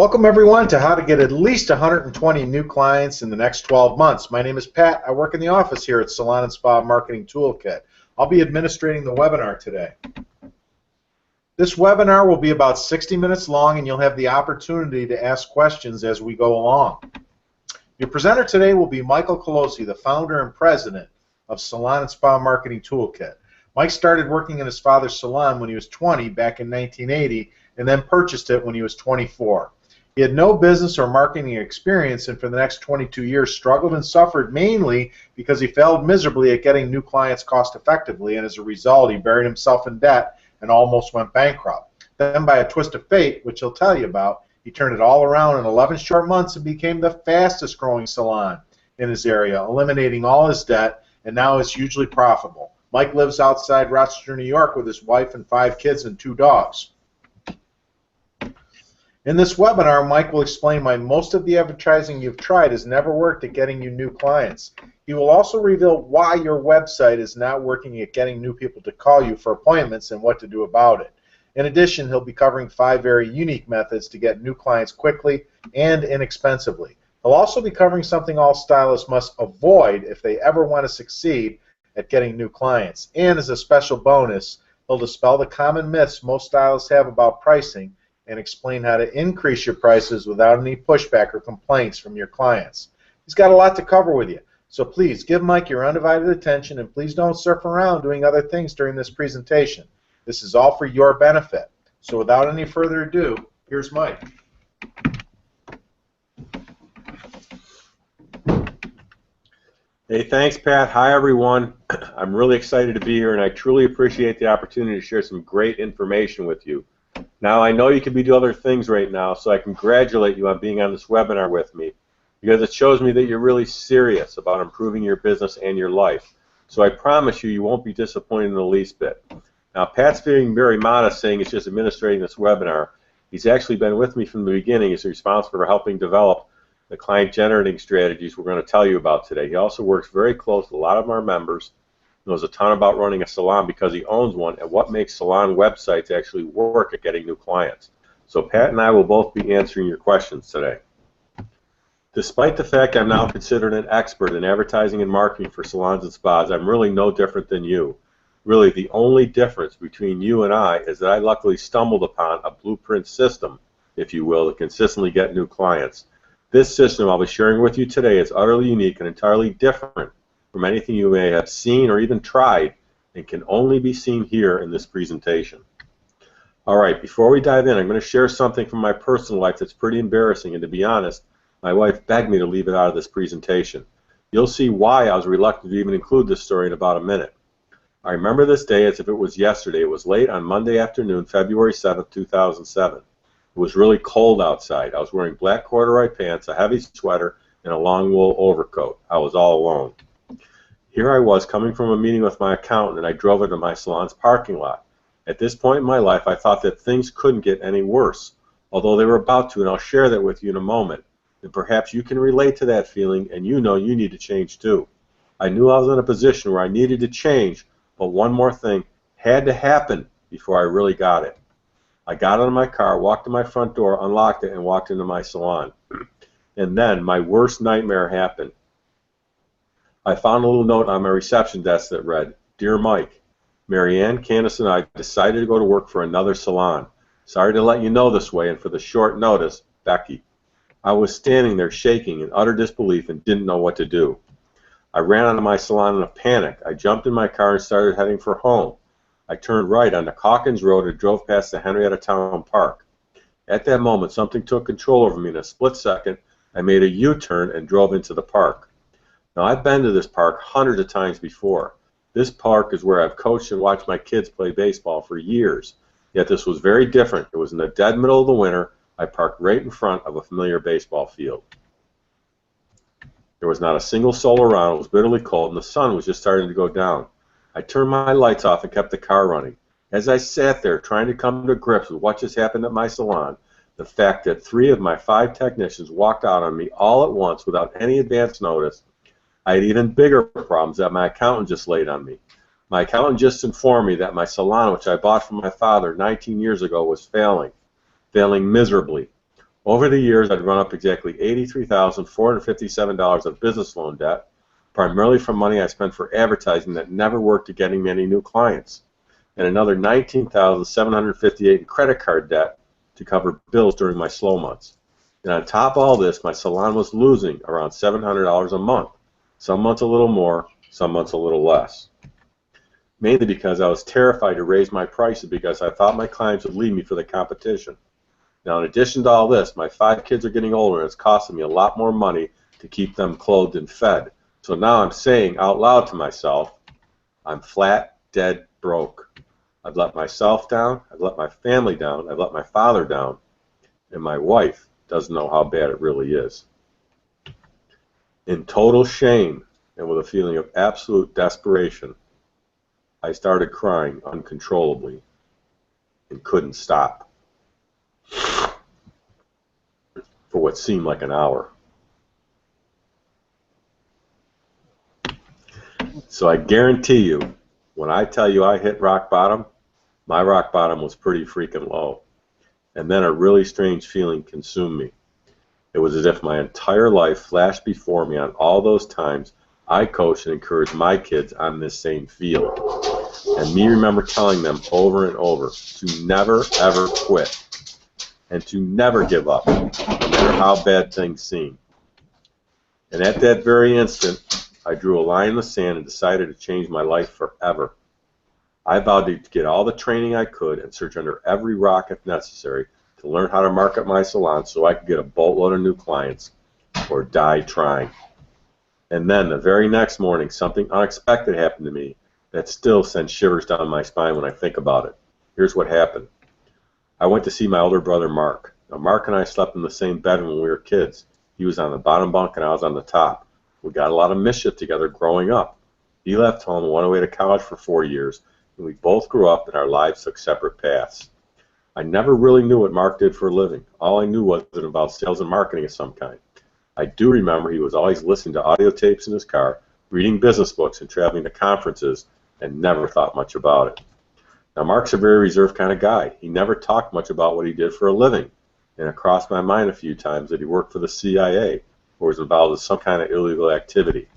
Welcome everyone to how to get at least 120 new clients in the next 12 months. My name is Pat. I work in the office here at Salon and Spa Marketing Toolkit. I'll be administrating the webinar today. This webinar will be about 60 minutes long and you'll have the opportunity to ask questions as we go along. Your presenter today will be Michael Colosi, the founder and president of Salon and Spa Marketing Toolkit. Mike started working in his father's salon when he was 20 back in 1980 and then purchased it when he was 24. He had no business or marketing experience and for the next 22 years struggled and suffered mainly because he failed miserably at getting new clients cost effectively, and as a result he buried himself in debt and almost went bankrupt. Then by a twist of fate, which he'll tell you about, he turned it all around in 11 short months and became the fastest growing salon in his area, eliminating all his debt, and now is hugely profitable. Mike lives outside Rochester, New York with his wife and 5 kids and 2 dogs. In this webinar, Mike will explain why most of the advertising you've tried has never worked at getting you new clients. He will also reveal why your website is not working at getting new people to call you for appointments and what to do about it. In addition, he'll be covering 5 very unique methods to get new clients quickly and inexpensively. He'll also be covering something all stylists must avoid if they ever want to succeed at getting new clients. And as a special bonus, he'll dispel the common myths most stylists have about pricing and explain how to increase your prices without any pushback or complaints from your clients. He's got a lot to cover with you, so please give Mike your undivided attention and please don't surf around doing other things during this presentation. This is all for your benefit. So without any further ado, here's Mike. Hey, thanks, Pat. Hi, everyone. I'm really excited to be here, and I truly appreciate the opportunity to share some great information with you. Now, I know you could be doing other things right now, so I congratulate you on being on this webinar with me because it shows me that you're really serious about improving your business and your life. So I promise you, you won't be disappointed in the least bit. Now, Pat's being very modest, saying he's just administrating this webinar. He's actually been with me from the beginning. He's responsible for helping develop the client generating strategies we're going to tell you about today. He also works very close with a lot of our members, knows a ton about running a salon because he owns one, and what makes salon websites actually work at getting new clients. So Pat and I will both be answering your questions today. Despite the fact I'm now considered an expert in advertising and marketing for salons and spas, I'm really no different than you. Really, the only difference between you and I is that I luckily stumbled upon a blueprint system, if you will, to consistently get new clients. This system I'll be sharing with you today is utterly unique and entirely different from anything you may have seen or even tried, and can only be seen here in this presentation. Alright, before we dive in, I'm going to share something from my personal life that's pretty embarrassing, and to be honest, my wife begged me to leave it out of this presentation. You'll see why I was reluctant to even include this story in about a minute. I remember this day as if it was yesterday. It was late on Monday afternoon, February 7th, 2007. It was really cold outside. I was wearing black corduroy pants, a heavy sweater, and a long wool overcoat. I was all alone. Here I was coming from a meeting with my accountant, and I drove into my salon's parking lot. At this point in my life, I thought that things couldn't get any worse, although they were about to, and I'll share that with you in a moment. And perhaps you can relate to that feeling, and you know you need to change too. I knew I was in a position where I needed to change, but one more thing had to happen before I really got it. I got out of my car, walked to my front door, unlocked it, and walked into my salon. And then my worst nightmare happened. I found a little note on my reception desk that read, "Dear Mike, Marianne, Candace, and I decided to go to work for another salon. Sorry to let you know this way, and for the short notice, Becky." I was standing there shaking in utter disbelief and didn't know what to do. I ran out of my salon in a panic. I jumped in my car and started heading for home. I turned right onto Calkins Road and drove past the Henrietta Town Park. At that moment, something took control over me. In a split second, I made a U-turn and drove into the park. Now, I've been to this park hundreds of times before. This park is where I've coached and watched my kids play baseball for years. Yet this was very different. It was in the dead middle of the winter. I parked right in front of a familiar baseball field. There was not a single soul around. It was bitterly cold, and the sun was just starting to go down. I turned my lights off and kept the car running. As I sat there trying to come to grips with what just happened at my salon, the fact that 3 of my 5 technicians walked out on me all at once without any advance notice, I had even bigger problems that my accountant just laid on me. My accountant just informed me that my salon, which I bought from my father 19 years ago, was failing miserably. Over the years, I'd run up exactly $83,457 of business loan debt, primarily from money I spent for advertising that never worked to getting me any new clients, and another $19,758 in credit card debt to cover bills during my slow months. And on top of all this, my salon was losing around $700 a month, some months a little more, some months a little less. Mainly because I was terrified to raise my prices because I thought my clients would leave me for the competition. Now, in addition to all this, my 5 kids are getting older and it's costing me a lot more money to keep them clothed and fed. So now I'm saying out loud to myself, I'm flat, dead, broke. I've let myself down, I've let my family down, I've let my father down, and my wife doesn't know how bad it really is. In total shame and with a feeling of absolute desperation, I started crying uncontrollably and couldn't stop for what seemed like an hour. So I guarantee you, when I tell you I hit rock bottom, my rock bottom was pretty freaking low. And then a really strange feeling consumed me. It was as if my entire life flashed before me on all those times I coached and encouraged my kids on this same field. And me remember telling them over and over to never ever quit and to never give up, no matter how bad things seem. And at that very instant, I drew a line in the sand and decided to change my life forever. I vowed to get all the training I could and search under every rock if necessary to learn how to market my salon so I could get a boatload of new clients or die trying. And then the very next morning, something unexpected happened to me that still sends shivers down my spine when I think about it. Here's what happened. I went to see my older brother, Mark. Now, Mark and I slept in the same bed when we were kids. He was on the bottom bunk and I was on the top. We got a lot of mischief together growing up. He left home and went away to college for 4 years, and we both grew up and our lives took separate paths. I never really knew what Mark did for a living. All I knew was it involved sales and marketing of some kind. I do remember he was always listening to audio tapes in his car, reading business books and traveling to conferences, and never thought much about it. Now, Mark's a very reserved kind of guy. He never talked much about what he did for a living, and it crossed my mind a few times that he worked for the CIA or was involved in some kind of illegal activity.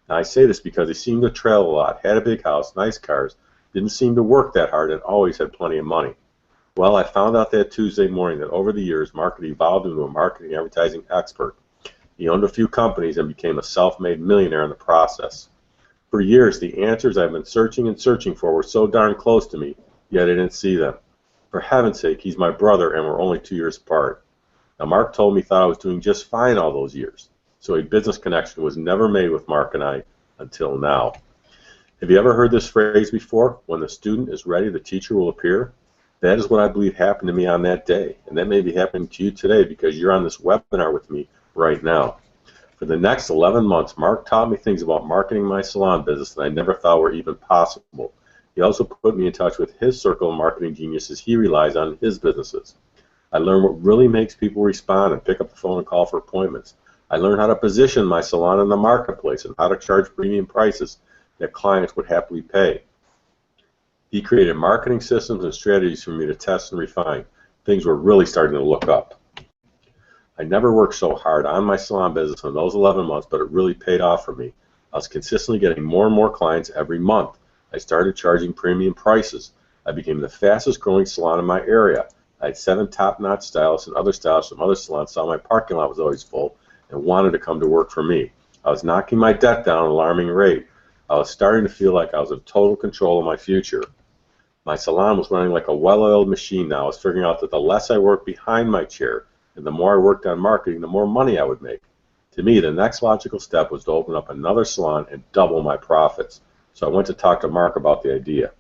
Now, I say this because he seemed to travel a lot, had a big house, nice cars, didn't seem to work that hard, and always had plenty of money. Well, I found out that Tuesday morning that over the years, Mark had evolved into a marketing advertising expert. He owned a few companies and became a self-made millionaire in the process. For years, the answers I've been searching and searching for were so darn close to me, yet I didn't see them. For heaven's sake, he's my brother and we're only 2 years apart. Now, Mark told me he thought I was doing just fine all those years, so a business connection was never made with Mark and I until now. Have you ever heard this phrase before? When the student is ready, the teacher will appear. That is what I believe happened to me on that day, and that may be happening to you today because you're on this webinar with me right now. For the next 11 months, Mark taught me things about marketing my salon business that I never thought were even possible. He also put me in touch with his circle of marketing geniuses he relies on in his businesses. I learned what really makes people respond and pick up the phone and call for appointments. I learned how to position my salon in the marketplace and how to charge premium prices that clients would happily pay. He created marketing systems and strategies for me to test and refine. Things were really starting to look up. I never worked so hard on my salon business in those 11 months, but it really paid off for me. I was consistently getting more and more clients every month. I started charging premium prices. I became the fastest growing salon in my area. I had 7 top-notch stylists and other stylists from other salons saw my parking lot was always full and wanted to come to work for me. I was knocking my debt down at an alarming rate. I was starting to feel like I was in total control of my future. My salon was running like a well-oiled machine now. I was figuring out that the less I worked behind my chair and the more I worked on marketing, the more money I would make. To me, the next logical step was to open up another salon and double my profits. So I went to talk to Mark about the idea.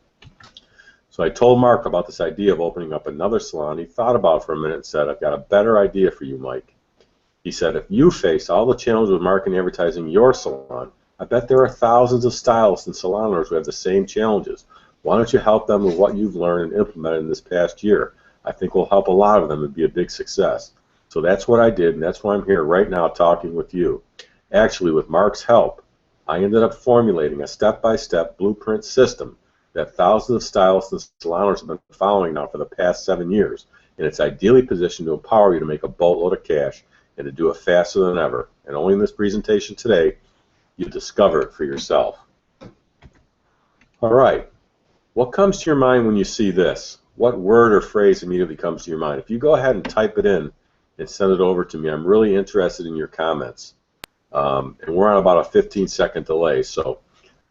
So I told Mark about this idea of opening up another salon. He thought about it for a minute and said, I've got a better idea for you, Mike. He said, if you face all the challenges with marketing and advertising your salon, I bet there are thousands of stylists and salon owners who have the same challenges. Why don't you help them with what you've learned and implemented in this past year? I think we'll help a lot of them and be a big success. So that's what I did, and that's why I'm here right now talking with you. Actually, with Mark's help, I ended up formulating a step-by-step blueprint system that thousands of stylists and salon owners have been following now for the past 7 years. and it's ideally positioned to empower you to make a boatload of cash and to do it faster than ever. And only in this presentation today, you'll discover it for yourself. All right. What comes to your mind when you see this? What word or phrase immediately comes to your mind? If you go ahead and type it in and send it over to me, I'm really interested in your comments. And we're on about a 15-second delay, so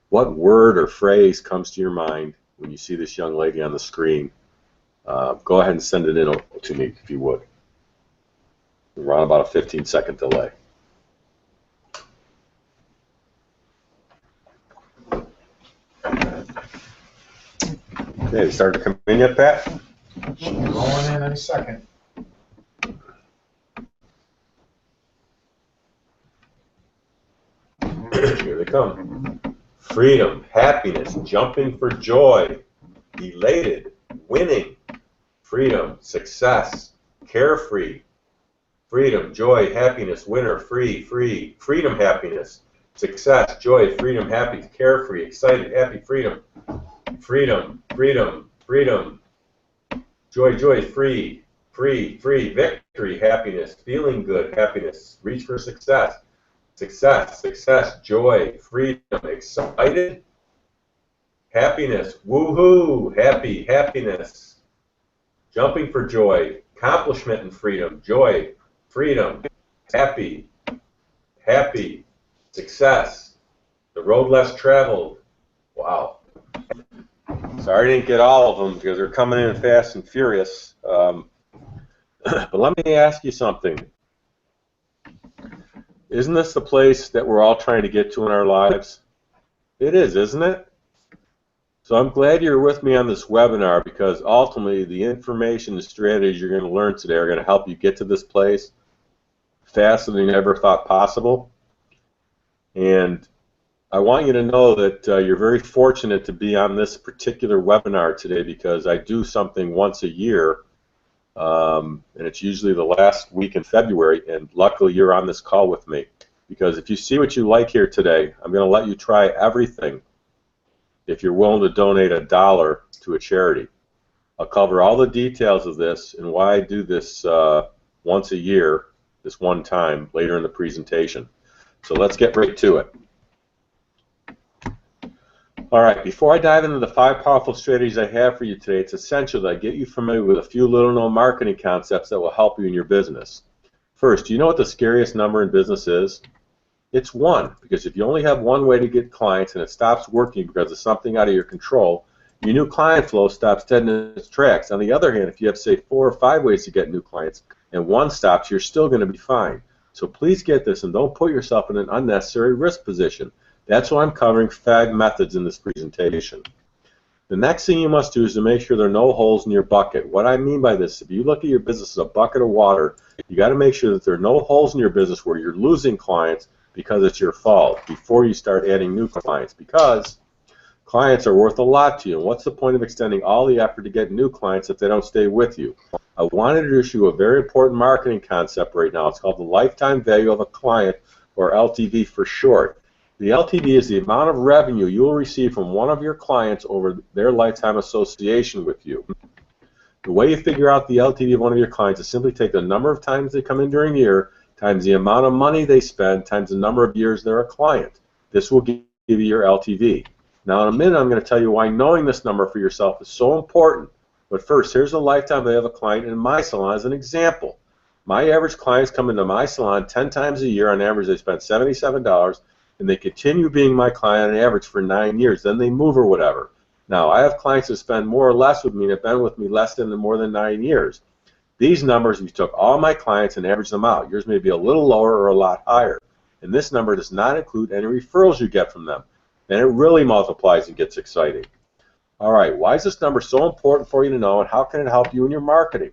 what word or phrase comes to your mind when you see this young lady on the screen? Go ahead and send it in to me if you would. We're on about a 15-second delay. Okay, starting to come in yet, Pat? Should be rolling in any second. Here they come. Freedom, happiness, jumping for joy, elated, winning, freedom, success, carefree, freedom, joy, happiness, winner, free, freedom, happiness, success, joy, freedom, happy, carefree, excited, happy, freedom, freedom, joy, free, victory, happiness, feeling good, happiness, reach for success, joy, freedom, excited, happiness, woohoo, happy, happiness, jumping for joy, accomplishment and freedom, joy, freedom, happy, success, the road less traveled. Wow. Sorry I didn't get all of them because they're coming in fast and furious. But let me ask you something. Isn't this the place that we're all trying to get to in our lives? It is, isn't it? So I'm glad you're with me on this webinar because ultimately the information and strategies you're going to learn today are going to help you get to this place faster than you ever thought possible. And I want you to know that you're very fortunate to be on this particular webinar today because I do something once a year, and it's usually the last week in February, and luckily you're on this call with me because if you see what you like here today, I'm going to let you try everything if you're willing to donate $1 to a charity. I'll cover all the details of this and why I do this once a year, this one time, later in the presentation. So let's get right to it. All right, before I dive into the 5 powerful strategies I have for you today, it's essential that I get you familiar with a few little-known marketing concepts that will help you in your business. First, do you know what the scariest number in business is? It's 1, because if you only have one way to get clients and it stops working because of something out of your control, your new client flow stops dead in its tracks. On the other hand, if you have, say, 4 or 5 ways to get new clients and one stops, you're still going to be fine. So please get this and don't put yourself in an unnecessary risk position. That's why I'm covering 5 methods in this presentation. The next thing you must do is to make sure there are no holes in your bucket. What I mean by this, if you look at your business as a bucket of water, you got to make sure that there are no holes in your business where you're losing clients because it's your fault before you start adding new clients, because clients are worth a lot to you. And what's the point of extending all the effort to get new clients if they don't stay with you? I want to introduce you a very important marketing concept right now. It's called the lifetime value of a client, or LTV for short. The LTV is the amount of revenue you will receive from one of your clients over their lifetime association with you. The way you figure out the LTV of one of your clients is simply take the number of times they come in during the year times the amount of money they spend times the number of years they're a client. This will give you your LTV. Now in a minute I'm going to tell you why knowing this number for yourself is so important. But first, here's the lifetime value of a client in my salon as an example. My average clients come into my salon 10 times a year. On average, they spend $77, and they continue being my client on average for 9 years. Then they move or whatever. Now, I have clients that spend more or less with me and have been with me less than more than 9 years. These numbers, we took all my clients and averaged them out. Yours may be a little lower or a lot higher. And this number does not include any referrals you get from them. Then it really multiplies and gets exciting. All right, why is this number so important for you to know, and how can it help you in your marketing?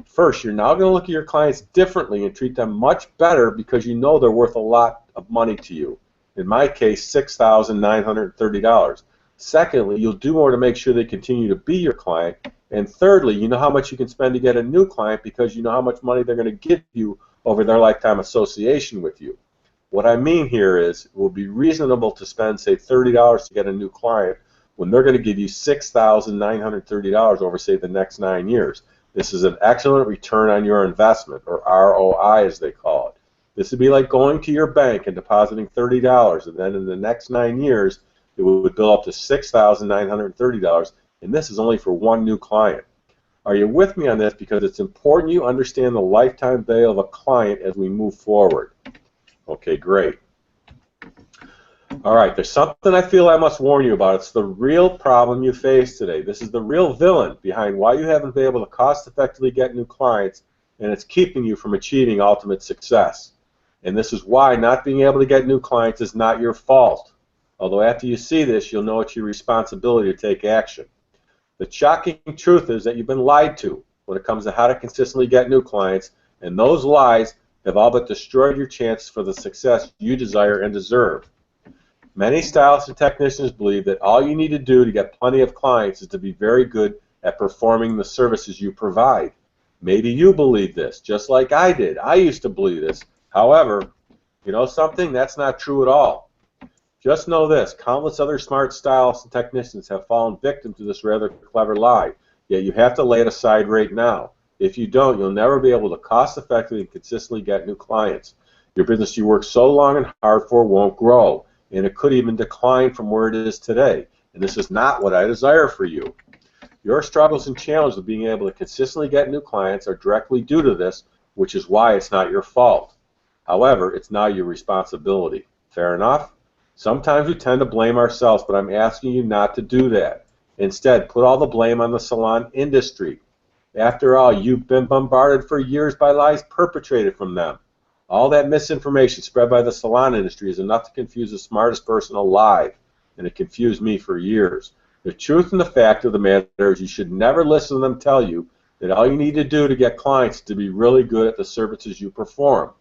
First, you're now going to look at your clients differently and treat them much better because you know they're worth a lot of money to you. In my case, $6,930. Secondly, you'll do more to make sure they continue to be your client. And thirdly, you know how much you can spend to get a new client because you know how much money they're going to give you over their lifetime association with you. What I mean here is it will be reasonable to spend, say, $30 to get a new client when they're going to give you $6,930 over, say, the next 9 years. This is an excellent return on your investment, or ROI as they call it. This would be like going to your bank and depositing $30, and then in the next 9 years, it would bill up to $6,930, and this is only for one new client. Are you with me on this? Because it's important you understand the lifetime value of a client as we move forward. Okay, great. All right, there's something I feel I must warn you about. It's the real problem you face today. This is the real villain behind why you haven't been able to cost-effectively get new clients, and it's keeping you from achieving ultimate success. And this is why not being able to get new clients is not your fault. Although after you see this, you'll know it's your responsibility to take action. The shocking truth is that you've been lied to when it comes to how to consistently get new clients, and those lies have all but destroyed your chances for the success you desire and deserve. Many stylists and technicians believe that all you need to do to get plenty of clients is to be very good at performing the services you provide. Maybe you believe this, just like I did. I used to believe this. However, you know something? That's not true at all. Just know this, countless other smart stylists and technicians have fallen victim to this rather clever lie, yet you have to lay it aside right now. If you don't, you'll never be able to cost-effectively and consistently get new clients. Your business you work so long and hard for won't grow, and it could even decline from where it is today, and this is not what I desire for you. Your struggles and challenges of being able to consistently get new clients are directly due to this, which is why it's not your fault. However, it's now your responsibility. Fair enough? Sometimes we tend to blame ourselves, but I'm asking you not to do that. Instead, put all the blame on the salon industry. After all, you've been bombarded for years by lies perpetrated from them. All that misinformation spread by the salon industry is enough to confuse the smartest person alive, and it confused me for years. The truth and the fact of the matter is you should never listen to them tell you that all you need to do to get clients is to be really good at the services you perform.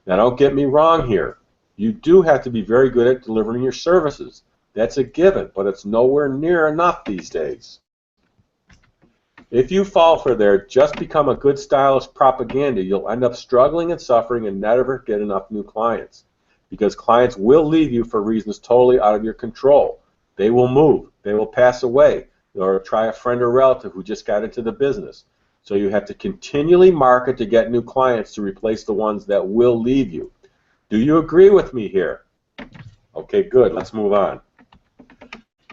Now, don't get me wrong here. You do have to be very good at delivering your services. That's a given, but it's nowhere near enough these days. If you fall for their just become a good stylist propaganda, you'll end up struggling and suffering and never get enough new clients. Because clients will leave you for reasons totally out of your control. They will move, they will pass away, or try a friend or relative who just got into the business. So you have to continually market to get new clients to replace the ones that will leave you. Do you agree with me here? Okay, good. Let's move on.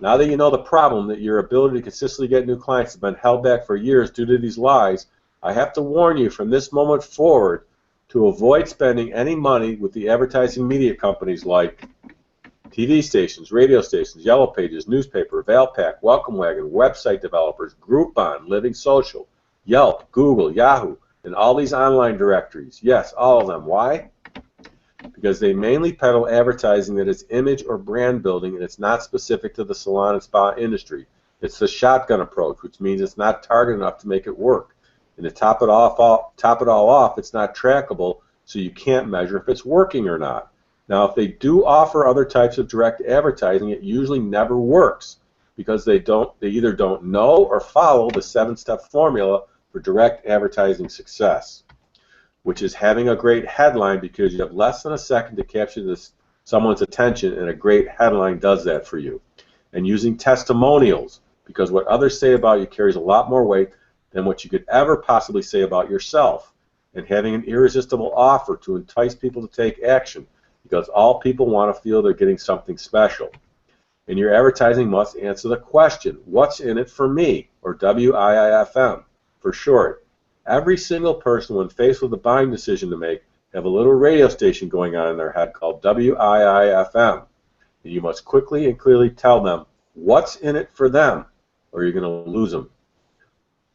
Now that you know the problem, that your ability to consistently get new clients has been held back for years due to these lies, I have to warn you from this moment forward to avoid spending any money with the advertising media companies like TV stations, radio stations, Yellow Pages, newspaper, Valpak, Welcome Wagon, website developers, Groupon, Living Social, Yelp, Google, Yahoo, and all these online directories. Yes, all of them. Why? Because they mainly peddle advertising that is image or brand building, and it's not specific to the salon and spa industry. It's the shotgun approach, which means it's not targeted enough to make it work. And to top it all off, it's not trackable, so you can't measure if it's working or not. Now, if they do offer other types of direct advertising, it usually never works because they either don't know or follow the 7-step formula for direct advertising success, which is having a great headline because you have less than a second to capture someone's attention, and a great headline does that for you. And using testimonials, because what others say about you carries a lot more weight than what you could ever possibly say about yourself. And having an irresistible offer to entice people to take action, because all people want to feel they're getting something special. And your advertising must answer the question, what's in it for me, or WIIFM for short. Every single person, when faced with a buying decision to make, have a little radio station going on in their head called WIIFM. And you must quickly and clearly tell them what's in it for them, or you're going to lose them.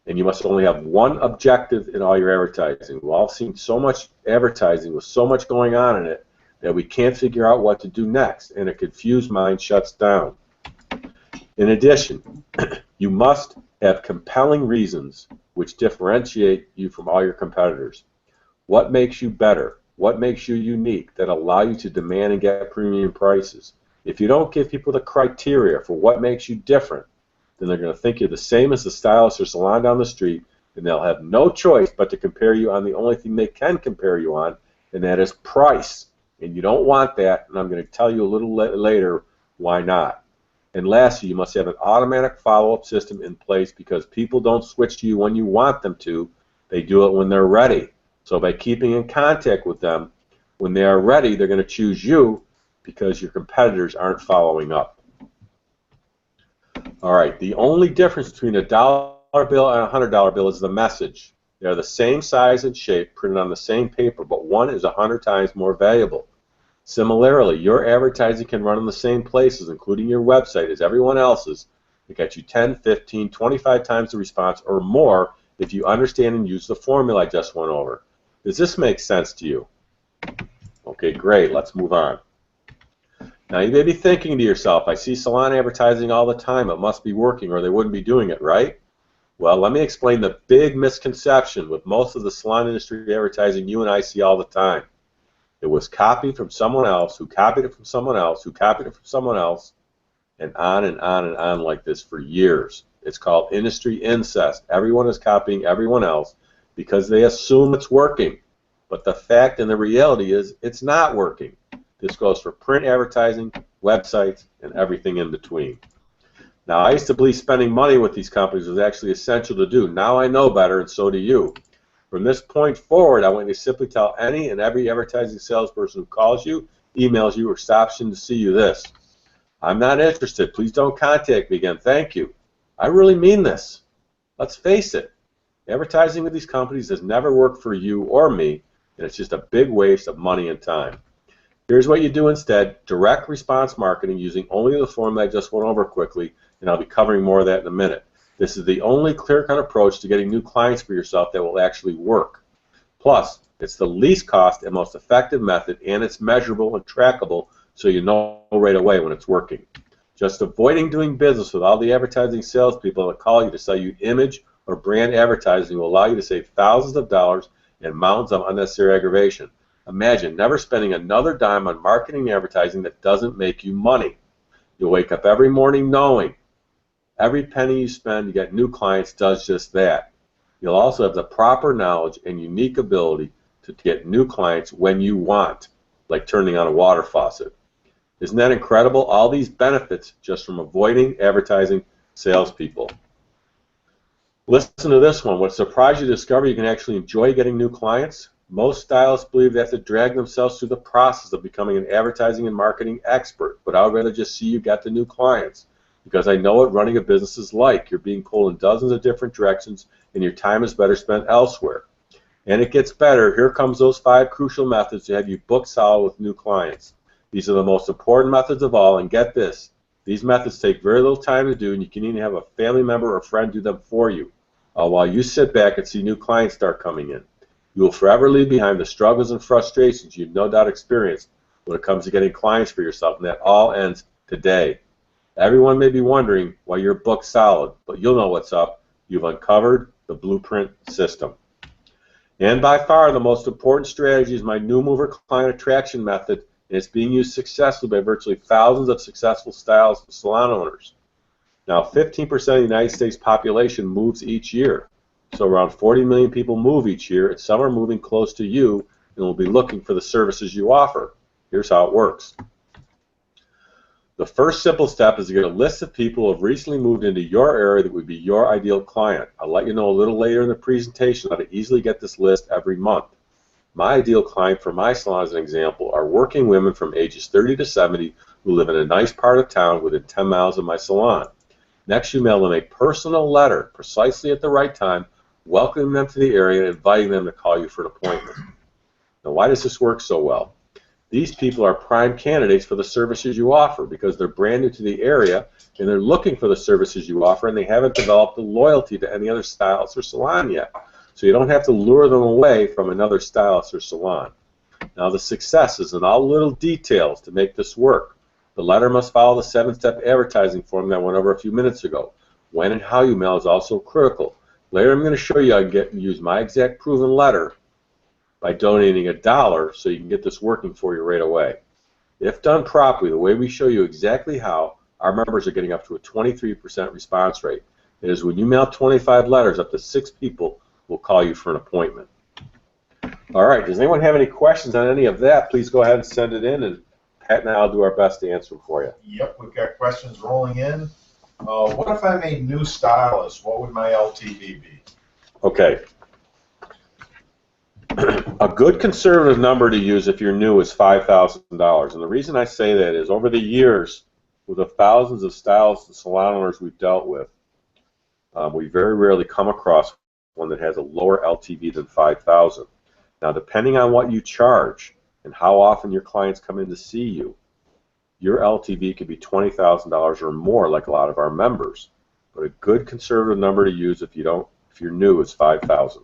And you must only have one objective in all your advertising. We've all seen so much advertising with so much going on in it that we can't figure out what to do next, and a confused mind shuts down. In addition, you must have compelling reasons which differentiate you from all your competitors. What makes you better? What makes you unique that allow you to demand and get premium prices? If you don't give people the criteria for what makes you different, then they're going to think you're the same as the stylist or salon down the street, and they'll have no choice but to compare you on the only thing they can compare you on, and that is price. And you don't want that, and I'm going to tell you a little later why not. And lastly, you must have an automatic follow-up system in place because people don't switch to you when you want them to. They do it when they're ready. So by keeping in contact with them, when they are ready, they're going to choose you because your competitors aren't following up. All right, the only difference between a dollar bill and a $100 bill is the message. They are the same size and shape, printed on the same paper, but one is 100 times more valuable. Similarly, your advertising can run in the same places, including your website, as everyone else's, to get you 10, 15, 25 times the response or more if you understand and use the formula I just went over. Does this make sense to you? Okay, great. Let's move on. Now, you may be thinking to yourself, I see salon advertising all the time. It must be working or they wouldn't be doing it, right? Well, let me explain the big misconception with most of the salon industry advertising you and I see all the time. It was copied from someone else, who copied it from someone else, who copied it from someone else, and on and on and on like this for years. It's called industry incest. Everyone is copying everyone else because they assume it's working. But the fact and the reality is it's not working. This goes for print advertising, websites, and everything in between. Now, I used to believe spending money with these companies was actually essential to do. Now I know better, and so do you. From this point forward, I want you to simply tell any and every advertising salesperson who calls you, emails you, or stops in to see you this: I'm not interested. Please don't contact me again. Thank you. I really mean this. Let's face it. Advertising with these companies has never worked for you or me, and it's just a big waste of money and time. Here's what you do instead: direct response marketing using only the formula I just went over quickly, and I'll be covering more of that in a minute. This is the only clear-cut approach to getting new clients for yourself that will actually work. Plus, it's the least cost and most effective method, and it's measurable and trackable, so you know right away when it's working. Just avoiding doing business with all the advertising salespeople that call you to sell you image or brand advertising will allow you to save thousands of dollars and mountains of unnecessary aggravation. Imagine never spending another dime on marketing and advertising that doesn't make you money. You'll wake up every morning knowing every penny you spend to get new clients does just that. You'll also have the proper knowledge and unique ability to get new clients when you want, like turning on a water faucet. Isn't that incredible? All these benefits just from avoiding advertising salespeople. Listen to this one. What surprised you to discover you can actually enjoy getting new clients? Most stylists believe they have to drag themselves through the process of becoming an advertising and marketing expert, but I would rather just see you get the new clients, because I know what running a business is like. You're being pulled in dozens of different directions, and your time is better spent elsewhere. And it gets better. Here comes those 5 crucial methods to have you book solid with new clients. These are the most important methods of all, and get this: these methods take very little time to do, and you can even have a family member or friend do them for you, while you sit back and see new clients start coming in. You will forever leave behind the struggles and frustrations you've no doubt experienced when it comes to getting clients for yourself, and that all ends today. Everyone may be wondering why you're booked solid, but you'll know what's up. You've uncovered the blueprint system. And by far the most important strategy is my new mover client attraction method, and it's being used successfully by virtually thousands of successful stylists and salon owners. Now, 15% of the United States population moves each year. So around 40 million people move each year, and some are moving close to you and will be looking for the services you offer. Here's how it works. The first simple step is to get a list of people who have recently moved into your area that would be your ideal client. I'll let you know a little later in the presentation how to easily get this list every month. My ideal client for my salon, as an example, are working women from ages 30 to 70 who live in a nice part of town within 10 miles of my salon. Next, you mail them a personal letter precisely at the right time, welcoming them to the area and inviting them to call you for an appointment. Now, why does this work so well? These people are prime candidates for the services you offer because they're brand new to the area and they're looking for the services you offer, and they haven't developed the loyalty to any other stylist or salon yet. So you don't have to lure them away from another stylist or salon. Now, the success is in all the little details to make this work. The letter must follow the 7-step advertising form that I went over a few minutes ago. When and how you mail is also critical. Later, I'm going to show you how to use my exact proven letter by donating $1 so you can get this working for you right away. If done properly, the way we show you exactly how, our members are getting up to a 23% response rate. It is when you mail 25 letters, up to 6 people will call you for an appointment. All right, does anyone have any questions on any of that? Please go ahead and send it in, and Pat and I will do our best to answer them for you. Yep, we've got questions rolling in. What if I'm a new stylist? What would my LTV be? Okay. A good conservative number to use if you're new is $5,000. And the reason I say that is over the years, with the thousands of stylists and salon owners we've dealt with, we very rarely come across one that has a lower LTV than $5,000. Now, depending on what you charge and how often your clients come in to see you, your LTV could be $20,000 or more, like a lot of our members. But a good conservative number to use if you're new is $5,000.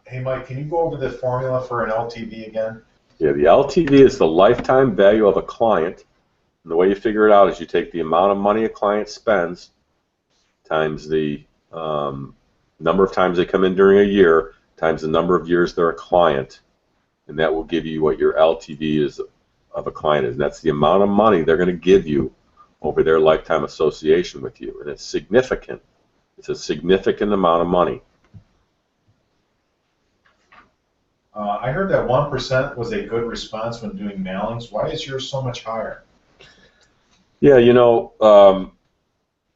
Hey, Mike, can you go over the formula for an LTV again? Yeah, the LTV is the lifetime value of a client. And the way you figure it out is you take the amount of money a client spends times the number of times they come in during a year times the number of years they're a client, and that will give you what your LTV is of a client is. And that's the amount of money they're going to give you over their lifetime association with you. And it's significant. It's a significant amount of money. I heard that 1% was a good response when doing mailings. Why is yours so much higher? Yeah,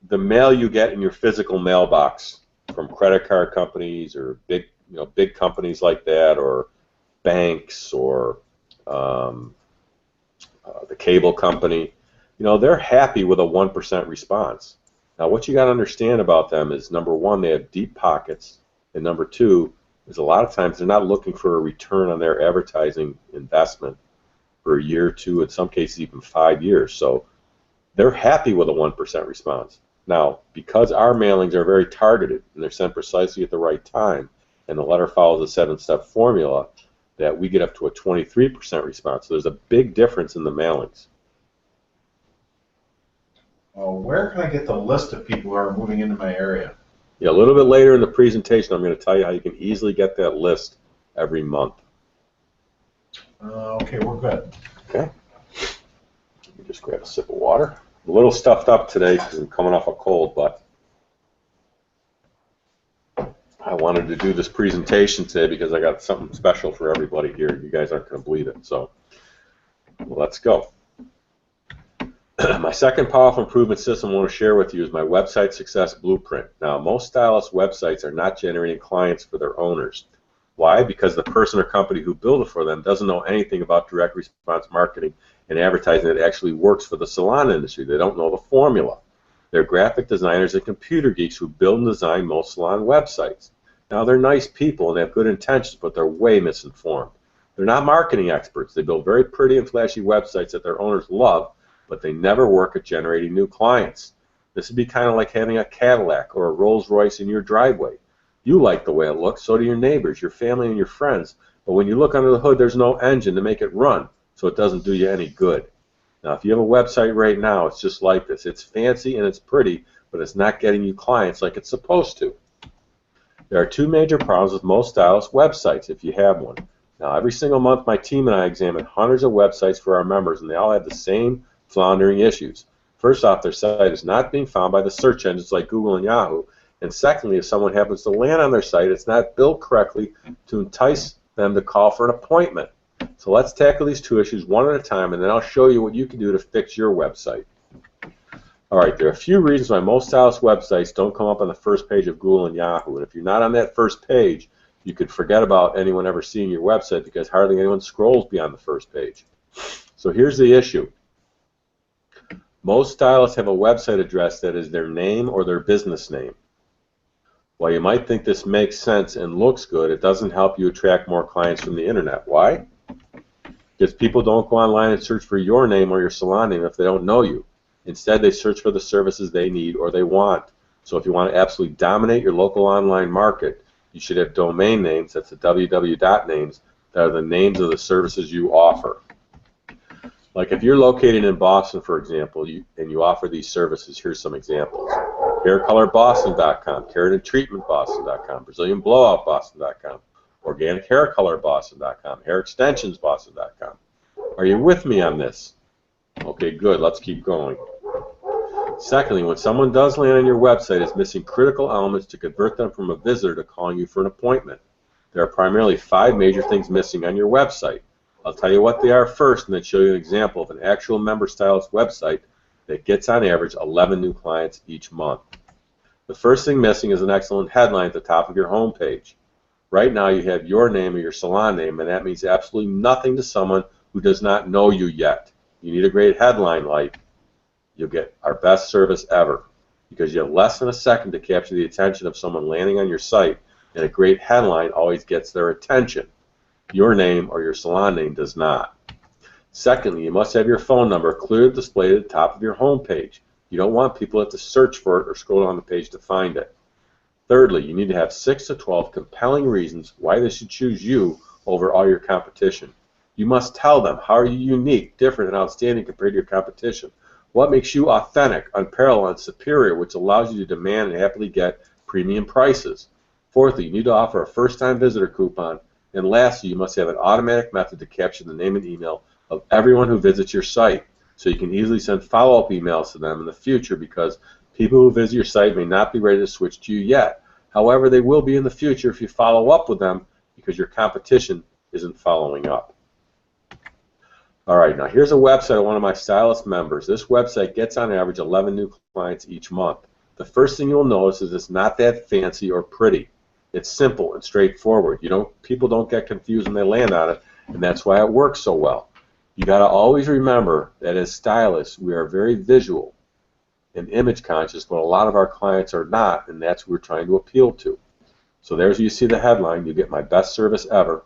the mail you get in your physical mailbox from credit card companies or big companies like that, or banks, or the cable company, they're happy with a 1% response. Now, what you got to understand about them is, number one, they have deep pockets, and number two, is a lot of times they're not looking for a return on their advertising investment for a year or two, in some cases even 5 years. So they're happy with a 1% response. Now, because our mailings are very targeted and they're sent precisely at the right time, and the letter follows a 7-step formula, that we get up to a 23% response. So there's a big difference in the mailings. Where can I get the list of people who are moving into my area? Yeah, a little bit later in the presentation, I'm going to tell you how you can easily get that list every month. Okay, we're good. Okay. Let me just grab a sip of water. A little stuffed up today because I'm coming off a cold, but I wanted to do this presentation today because I got something special for everybody here. You guys aren't going to believe it, so let's go. My second powerful improvement system I want to share with you is my website success blueprint. Now, most stylist websites are not generating clients for their owners. Why? Because the person or company who built it for them doesn't know anything about direct response marketing and advertising that actually works for the salon industry. They don't know the formula. They're graphic designers and computer geeks who build and design most salon websites. Now, they're nice people and they have good intentions, but they're way misinformed. They're not marketing experts. They build very pretty and flashy websites that their owners love, but they never work at generating new clients. This would be kind of like having a Cadillac or a Rolls Royce in your driveway. You like the way it looks, so do your neighbors, your family, and your friends. But when you look under the hood, there's no engine to make it run, so it doesn't do you any good. Now, if you have a website right now, it's just like this. It's fancy and it's pretty, but it's not getting you clients like it's supposed to. There are two major problems with most stylist websites, if you have one. Now, every single month, my team and I examine hundreds of websites for our members, and they all have the same floundering issues. First off, their site is not being found by the search engines like Google and Yahoo. And secondly, if someone happens to land on their site, it's not built correctly to entice them to call for an appointment. So let's tackle these two issues one at a time, and then I'll show you what you can do to fix your website. All right, there are a few reasons why most stylist websites don't come up on the first page of Google and Yahoo. And if you're not on that first page, you could forget about anyone ever seeing your website because hardly anyone scrolls beyond the first page. So here's the issue. Most stylists have a website address that is their name or their business name. While you might think this makes sense and looks good, it doesn't help you attract more clients from the internet. Why? Because people don't go online and search for your name or your salon name if they don't know you. Instead, they search for the services they need or they want. So if you want to absolutely dominate your local online market, you should have domain names, that's the www names, that are the names of the services you offer. Like if you're located in Boston, for example, and you offer these services, here's some examples. HairColorBoston.com, KeratinTreatmentBoston.com, BrazilianBlowoutBoston.com, OrganicHairColorBoston.com, HairExtensionsBoston.com. Are you with me on this? Okay, good. Let's keep going. Secondly, when someone does land on your website, it's missing critical elements to convert them from a visitor to calling you for an appointment. There are primarily 5 major things missing on your website. I'll tell you what they are first and then show you an example of an actual member stylist website that gets on average 11 new clients each month. The first thing missing is an excellent headline at the top of your home page. Right now you have your name or your salon name, and that means absolutely nothing to someone who does not know you yet. You need a great headline like, "You'll get our best service ever," because you have less than a second to capture the attention of someone landing on your site, and a great headline always gets their attention. Your name or your salon name does not. Secondly, you must have your phone number clearly displayed at the top of your home page. You don't want people to have to search for it or scroll down the page to find it. Thirdly, you need to have 6 to 12 compelling reasons why they should choose you over all your competition. You must tell them how are you unique, different, and outstanding compared to your competition. What makes you authentic, unparalleled, and superior, which allows you to demand and happily get premium prices. Fourthly, you need to offer a first-time visitor coupon. And lastly, you must have an automatic method to capture the name and email of everyone who visits your site, so you can easily send follow-up emails to them in the future, because people who visit your site may not be ready to switch to you yet. However, they will be in the future if you follow up with them, because your competition isn't following up. All right, now here's a website of one of my stylist members. This website gets on average 11 new clients each month. The first thing you'll notice is it's not that fancy or pretty. It's simple and straightforward. People don't get confused when they land on it, and that's why it works so well. You got to always remember that as stylists, we are very visual and image conscious, but a lot of our clients are not, and that's what we're trying to appeal to. So there's you see the headline, "You get my best service ever."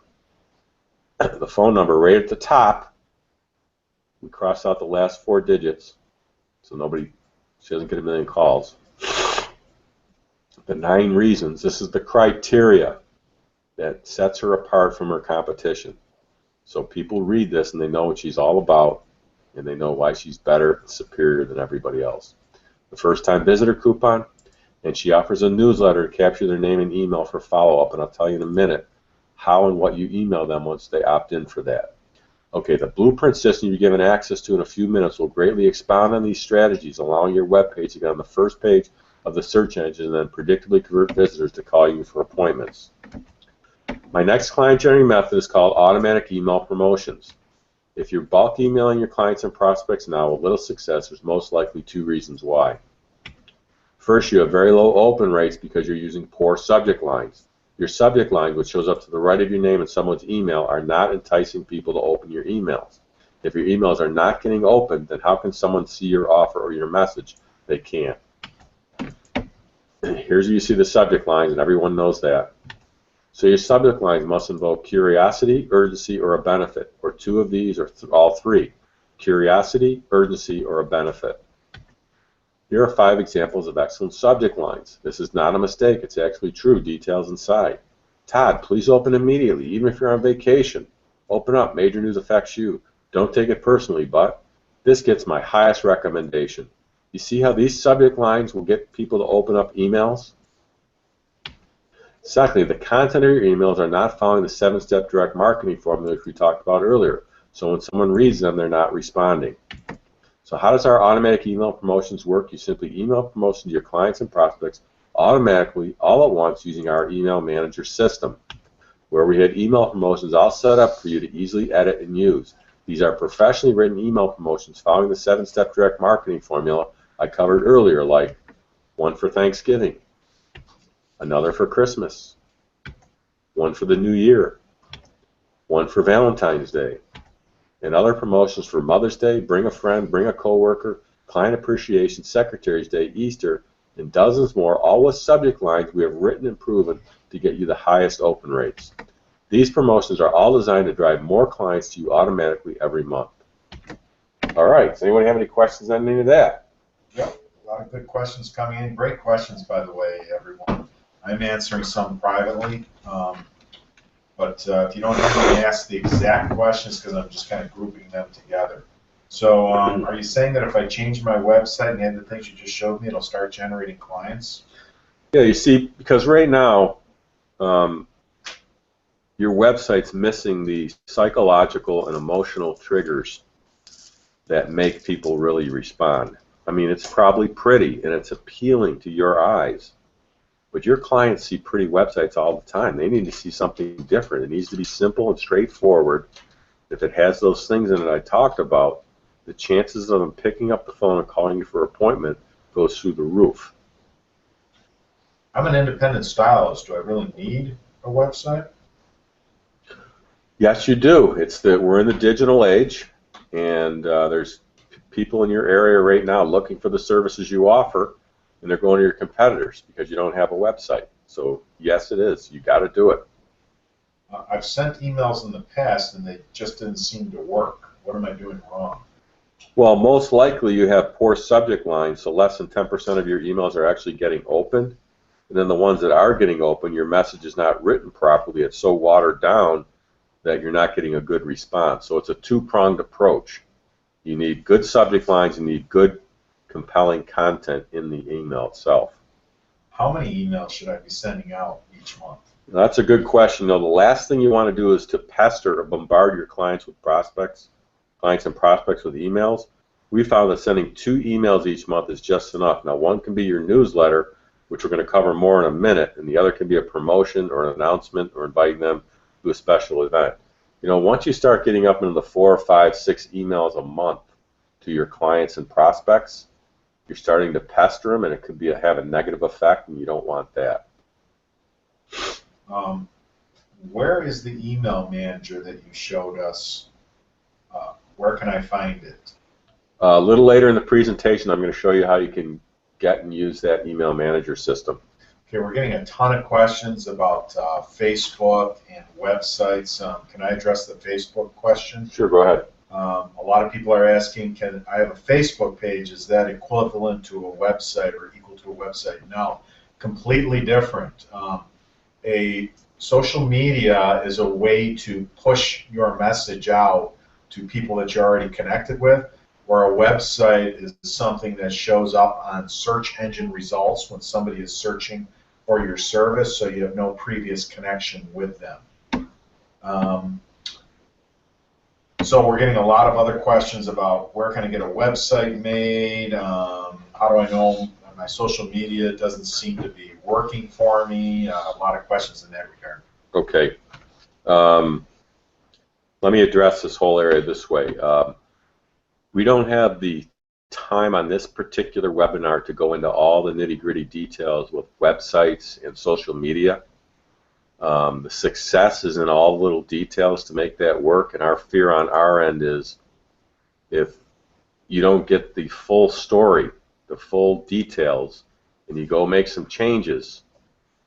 The phone number right at the top, we cross out the last 4 digits so she doesn't get a million calls. The 9 reasons, this is the criteria that sets her apart from her competition. So people read this and they know what she's all about, and they know why she's better and superior than everybody else. The first-time visitor coupon, and she offers a newsletter to capture their name and email for follow-up, and I'll tell you in a minute how and what you email them once they opt in for that. Okay, the blueprint system you're given access to in a few minutes will greatly expound on these strategies, allowing your web page to get on the first page of the search engine and then predictably convert visitors to call you for appointments. My next client generating method is called automatic email promotions. If you're bulk emailing your clients and prospects now with little success, there's most likely 2 reasons why. First, you have very low open rates because you're using poor subject lines. Your subject line, which shows up to the right of your name in someone's email, are not enticing people to open your emails. If your emails are not getting opened, then how can someone see your offer or your message? They can't. Here's where you see the subject lines, and everyone knows that. So your subject lines must invoke curiosity, urgency, or a benefit, or 2 of these, or all 3. Curiosity, urgency, or a benefit. Here are 5 examples of excellent subject lines. This is not a mistake. It's actually true. Details inside. Todd, please open immediately, even if you're on vacation. Open up. Major news affects you. Don't take it personally, but this gets my highest recommendation. You see how these subject lines will get people to open up emails? Secondly, the content of your emails are not following the 7-step direct marketing formula which we talked about earlier. So when someone reads them, they're not responding. So how does our automatic email promotions work? You simply email promotions to your clients and prospects automatically, all at once, using our email manager system, where we had email promotions all set up for you to easily edit and use. These are professionally written email promotions following the 7-step direct marketing formula I covered earlier, like one for Thanksgiving, another for Christmas, one for the New Year, one for Valentine's Day, and other promotions for Mother's Day, bring a friend, bring a coworker, Client Appreciation, Secretary's Day, Easter, and dozens more, all with subject lines we have written and proven to get you the highest open rates. These promotions are all designed to drive more clients to you automatically every month. All right, does anyone have any questions on any of that? Yep, a lot of good questions coming in. Great questions, by the way, everyone. I'm answering some privately. But if you don't hear me ask the exact questions, because I'm just kind of grouping them together. So are you saying that if I change my website and add the things you just showed me, it'll start generating clients? Yeah, you see, because right now your website's missing the psychological and emotional triggers that make people really respond. I mean, it's probably pretty and it's appealing to your eyes. But your clients see pretty websites all the time. They need to see something different. It needs to be simple and straightforward, If it has those things in it I talked about, the chances of them picking up the phone and calling you for an appointment goes through the roof. I'm an independent stylist. Do I really need a website? Yes, you do. We're in the digital age, and there's people in your area right now looking for the services you offer, and they're going to your competitors because you don't have a website. So yes, it is. You got to do it. I've sent emails in the past, and they just didn't seem to work. What am I doing wrong? Well, most likely you have poor subject lines, so less than 10% of your emails are actually getting opened. And then the ones that are getting open, your message is not written properly. It's so watered down that you're not getting a good response. So it's a two-pronged approach. You need good subject lines, you need good, compelling content in the email itself. How many emails should I be sending out each month? Now, that's a good question. Now, the last thing you want to do is to pester or bombard your clients and prospects with emails. We found that sending 2 emails each month is just enough. Now, one can be your newsletter, which we're going to cover more in a minute, and the other can be a promotion or an announcement or inviting them to a special event. You know, once you start getting up into the 4, 5, 6 emails a month to your clients and prospects, you're starting to pester them, and it could have a negative effect, and you don't want that. Where is the email manager that you showed us? Where can I find it? A little later in the presentation, I'm going to show you how you can get and use that email manager system. Okay, we're getting a ton of questions about Facebook and websites. Can I address the Facebook question? Sure, go ahead. A lot of people are asking, I have a Facebook page, is that equivalent to a website or equal to a website? No, completely different. A social media is a way to push your message out to people that you're already connected with, where a website is something that shows up on search engine results when somebody is searching for your service, so you have no previous connection with them. So we're getting a lot of other questions about where can I get a website made, how do I know my social media doesn't seem to be working for me, a lot of questions in that regard. Okay. Let me address this whole area this way. We don't have the time on this particular webinar to go into all the nitty-gritty details with websites and social media. The success is in all the little details to make that work, and our fear on our end is if you don't get the full story, the full details, and you go make some changes,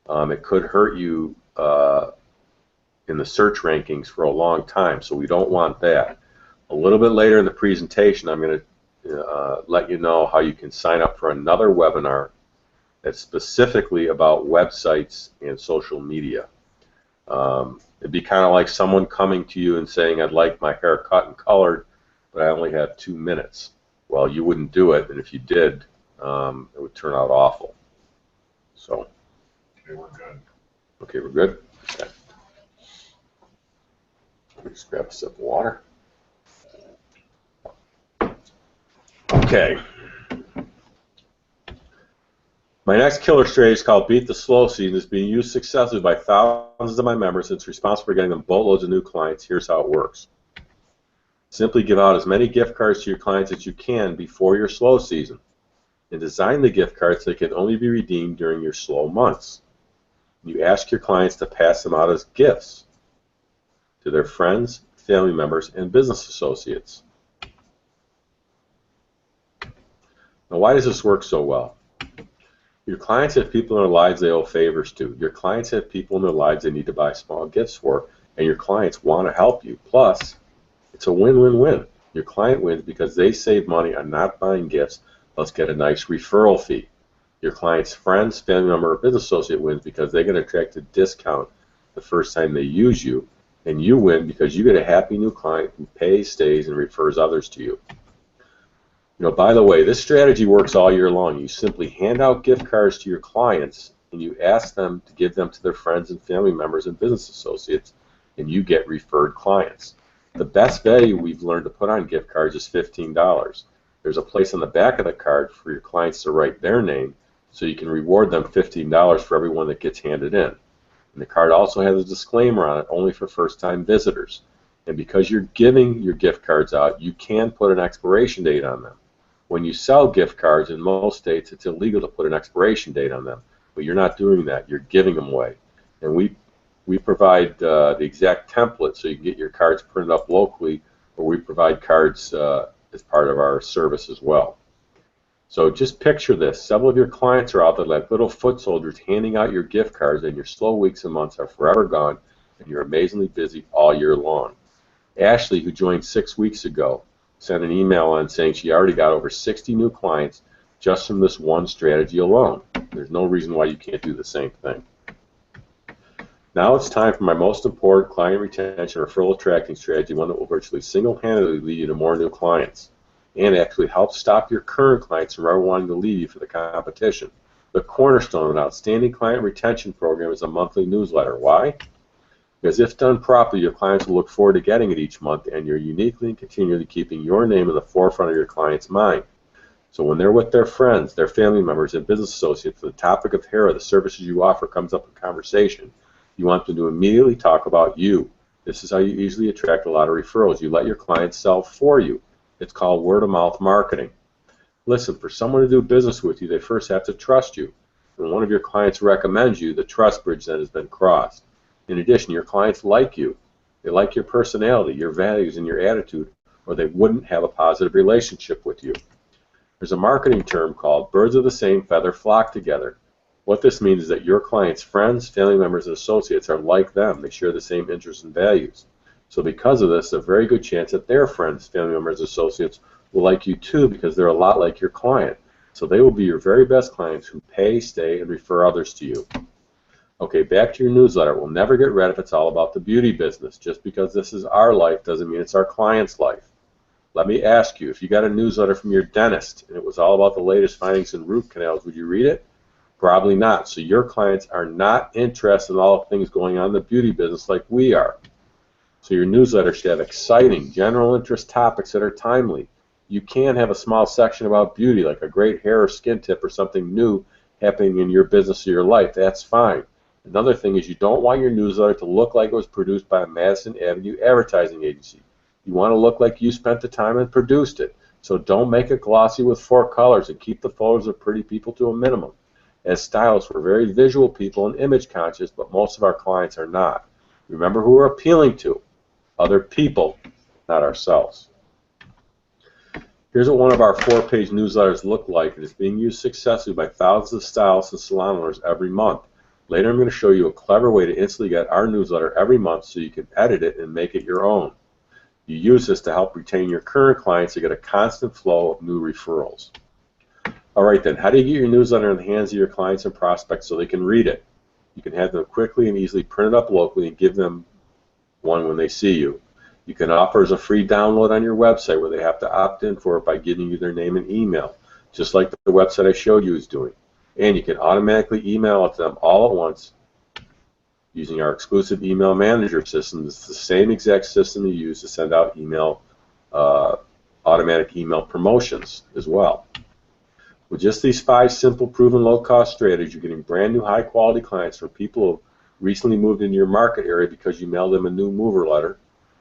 it could hurt you in the search rankings for a long time, so we don't want that. A little bit later in the presentation, I'm going to let you know how you can sign up for another webinar that's specifically about websites and social media. It'd be kind of like someone coming to you and saying, I'd like my hair cut and colored, but I only have 2 minutes. Well, you wouldn't do it, and if you did, it would turn out awful. So. Okay, we're good. Okay, we're good? Okay. Let me just grab a sip of water. Okay. My next killer strategy is called Beat the Slow Season. It's being used successfully by thousands of my members. It's responsible for getting them boatloads of new clients. Here's how it works. Simply give out as many gift cards to your clients as you can before your slow season, and design the gift cards so they can only be redeemed during your slow months. You ask your clients to pass them out as gifts to their friends, family members, and business associates. Now, why does this work so well? Your clients have people in their lives they owe favors to. Your clients have people in their lives they need to buy small gifts for, and your clients want to help you. Plus, it's a win-win-win. Your client wins because they save money on not buying gifts, plus get a nice referral fee. Your client's friends, family member, or business associate wins because they get an attractive discount the first time they use you, and you win because you get a happy new client who pays, stays, and refers others to you. You know, by the way, this strategy works all year long. You simply hand out gift cards to your clients, and you ask them to give them to their friends and family members and business associates, and you get referred clients. The best value we've learned to put on gift cards is $15. There's a place on the back of the card for your clients to write their name, so you can reward them $15 for every one that gets handed in. And the card also has a disclaimer on it, only for first-time visitors. And because you're giving your gift cards out, you can put an expiration date on them. When you sell gift cards, in most states, it's illegal to put an expiration date on them. But you're not doing that. You're giving them away. And we provide the exact template so you can get your cards printed up locally, or we provide cards as part of our service as well. So just picture this. Several of your clients are out there like little foot soldiers handing out your gift cards, and your slow weeks and months are forever gone, and you're amazingly busy all year long. Ashley, who joined 6 weeks ago, sent an email on saying she already got over 60 new clients just from this one strategy alone. There's no reason why you can't do the same thing. Now it's time for my most important client retention referral attracting strategy, one that will virtually single-handedly lead you to more new clients and actually help stop your current clients from ever wanting to leave you for the competition. The cornerstone of an outstanding client retention program is a monthly newsletter. Why? Because if done properly, your clients will look forward to getting it each month, and you're uniquely and continually keeping your name in the forefront of your client's mind. So when they're with their friends, their family members, and business associates, the topic of HERA, the services you offer, comes up in conversation, you want them to immediately talk about you. This is how you easily attract a lot of referrals. You let your clients sell for you. It's called word-of-mouth marketing. Listen, for someone to do business with you, they first have to trust you. When one of your clients recommends you, the trust bridge then has been crossed. In addition, your clients like you. They like your personality, your values, and your attitude, or they wouldn't have a positive relationship with you. There's a marketing term called birds of the same feather flock together. What this means is that your clients' friends, family members, and associates are like them. They share the same interests and values. So because of this, a very good chance that their friends, family members, associates will like you too, because they're a lot like your client. So they will be your very best clients who pay, stay, and refer others to you. Okay, back to your newsletter. We'll never get rid if it's all about the beauty business. Just because this is our life doesn't mean it's our client's life. Let me ask you, if you got a newsletter from your dentist and it was all about the latest findings in root canals, would you read it? Probably not. So your clients are not interested in all the things going on in the beauty business like we are. So your newsletter should have exciting, general interest topics that are timely. You can have a small section about beauty, like a great hair or skin tip or something new happening in your business or your life. That's fine. Another thing is you don't want your newsletter to look like it was produced by a Madison Avenue advertising agency. You want to look like you spent the time and produced it. So don't make it glossy with 4 colors and keep the photos of pretty people to a minimum. As stylists, we're very visual people and image conscious, but most of our clients are not. Remember who we're appealing to. Other people, not ourselves. Here's what one of our 4-page newsletters look like. It is being used successfully by thousands of stylists and salon owners every month. Later I'm going to show you a clever way to instantly get our newsletter every month so you can edit it and make it your own. You use this to help retain your current clients to get a constant flow of new referrals. Alright then, how do you get your newsletter in the hands of your clients and prospects so they can read it? You can have them quickly and easily print it up locally and give them one when they see you. You can offer as a free download on your website where they have to opt in for it by giving you their name and email, just like the website I showed you is doing. And you can automatically email it to them all at once using our exclusive email manager system. It's the same exact system you use to send out email, automatic email promotions as well. With just these 5 simple, proven, low-cost strategies, you're getting brand new, high-quality clients from people who recently moved into your market area because you mailed them a new mover letter.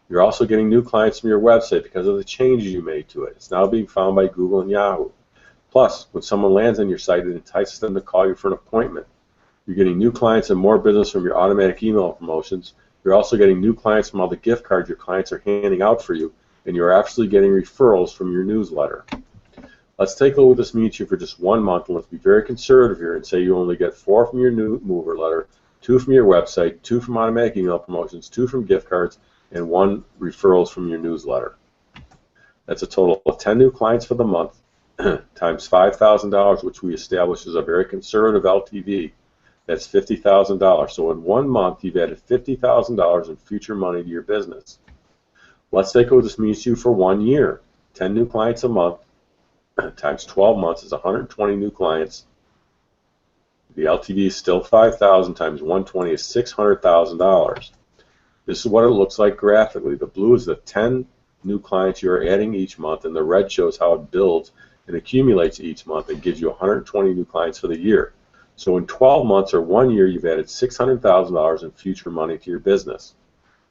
You're also getting new clients from your website because of the changes you made to it. It's now being found by Google and Yahoo. Plus, when someone lands on your site, it entices them to call you for an appointment. You're getting new clients and more business from your automatic email promotions. You're also getting new clients from all the gift cards your clients are handing out for you, and you're actually getting referrals from your newsletter. Let's take a look at what this means to you for just 1 month, and let's be very conservative here and say you only get 4 from your new mover letter, 2 from your website, 2 from automatic email promotions, 2 from gift cards, and 1 referrals from your newsletter. That's a total of 10 new clients for the month times $5,000, which we established as a very conservative LTV. That's $50,000. So in 1 month, you've added $50,000 in future money to your business. Let's take a look at what this means to you for 1 year. 10 new clients a month times 12 months is 120 new clients. The LTV is still $5,000 times 120 is $600,000. This is what it looks like graphically. The blue is the 10 new clients you are adding each month, and the red shows how it builds and accumulates each month and gives you 120 new clients for the year. So in 12 months or 1 year, you've added $600,000 in future money to your business.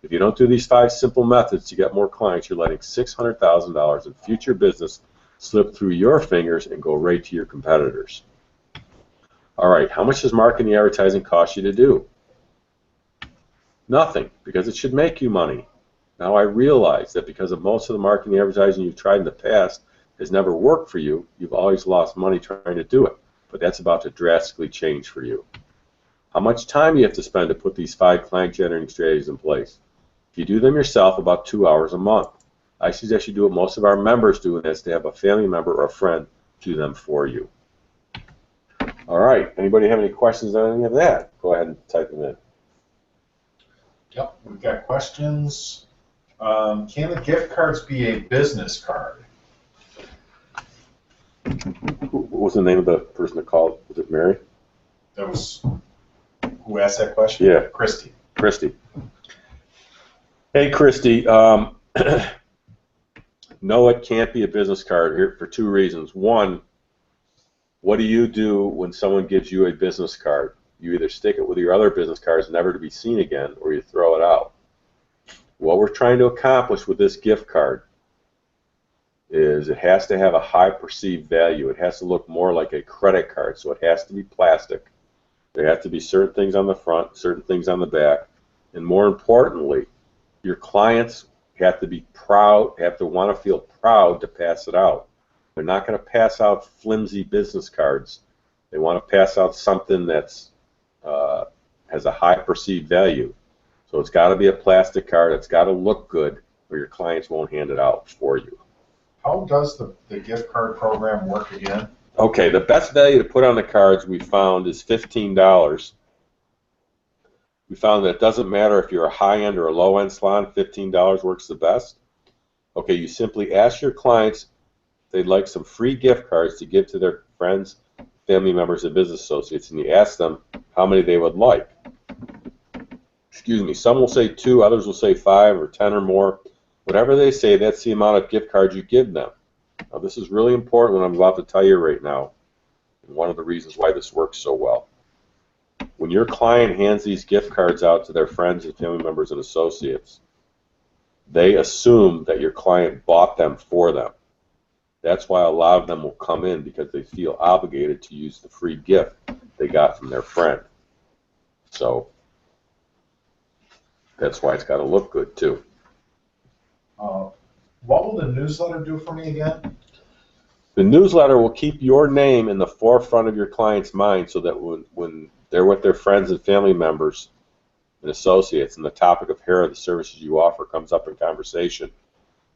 If you don't do these 5 simple methods to get more clients, you're letting $600,000 in future business slip through your fingers and go right to your competitors. All right, how much does marketing and advertising cost you to do? Nothing, because it should make you money. Now I realize that because of most of the marketing and advertising you've tried in the past has never worked for you, you've always lost money trying to do it. But that's about to drastically change for you. How much time you have to spend to put these 5 client generating strategies in place? If you do them yourself, about 2 hours a month. I suggest you do what most of our members do, and that's to have a family member or a friend do them for you. All right, anybody have any questions on any of that? Go ahead and type them in. Yep, we've got questions. Can the gift cards be a business card? What was the name of the person that called? Was it Mary? That was who asked that question? Yeah. Christy. Christy. Hey, Christy. No, it can't be a business card here for 2 reasons. One, what do you do when someone gives you a business card? You either stick it with your other business cards never to be seen again, or you throw it out. What we're trying to accomplish with this gift card is it has to have a high perceived value. It has to look more like a credit card, so it has to be plastic. There have to be certain things on the front, certain things on the back, and more importantly, your clients have to be proud, have to want to feel proud to pass it out. They're not going to pass out flimsy business cards. They want to pass out something that's has a high perceived value. So it's got to be a plastic card. It's got to look good, or your clients won't hand it out for you. How does the gift card program work again? Okay, the best value to put on the cards we found is $15. We found that it doesn't matter if you're a high-end or a low-end salon, $15 works the best. Okay, you simply ask your clients if they'd like some free gift cards to give to their friends, family members, and business associates, and you ask them how many they would like. Excuse me, some will say 2, others will say 5 or 10 or more. Whatever they say, that's the amount of gift cards you give them. Now, this is really important what I'm about to tell you right now, and one of the reasons why this works so well. When your client hands these gift cards out to their friends and family members and associates, they assume that your client bought them for them. That's why a lot of them will come in, because they feel obligated to use the free gift they got from their friend. So that's why it's got to look good too. What will the newsletter do for me again? The newsletter will keep your name in the forefront of your client's mind, so that when they're with their friends and family members and associates and the topic of hair or the services you offer comes up in conversation,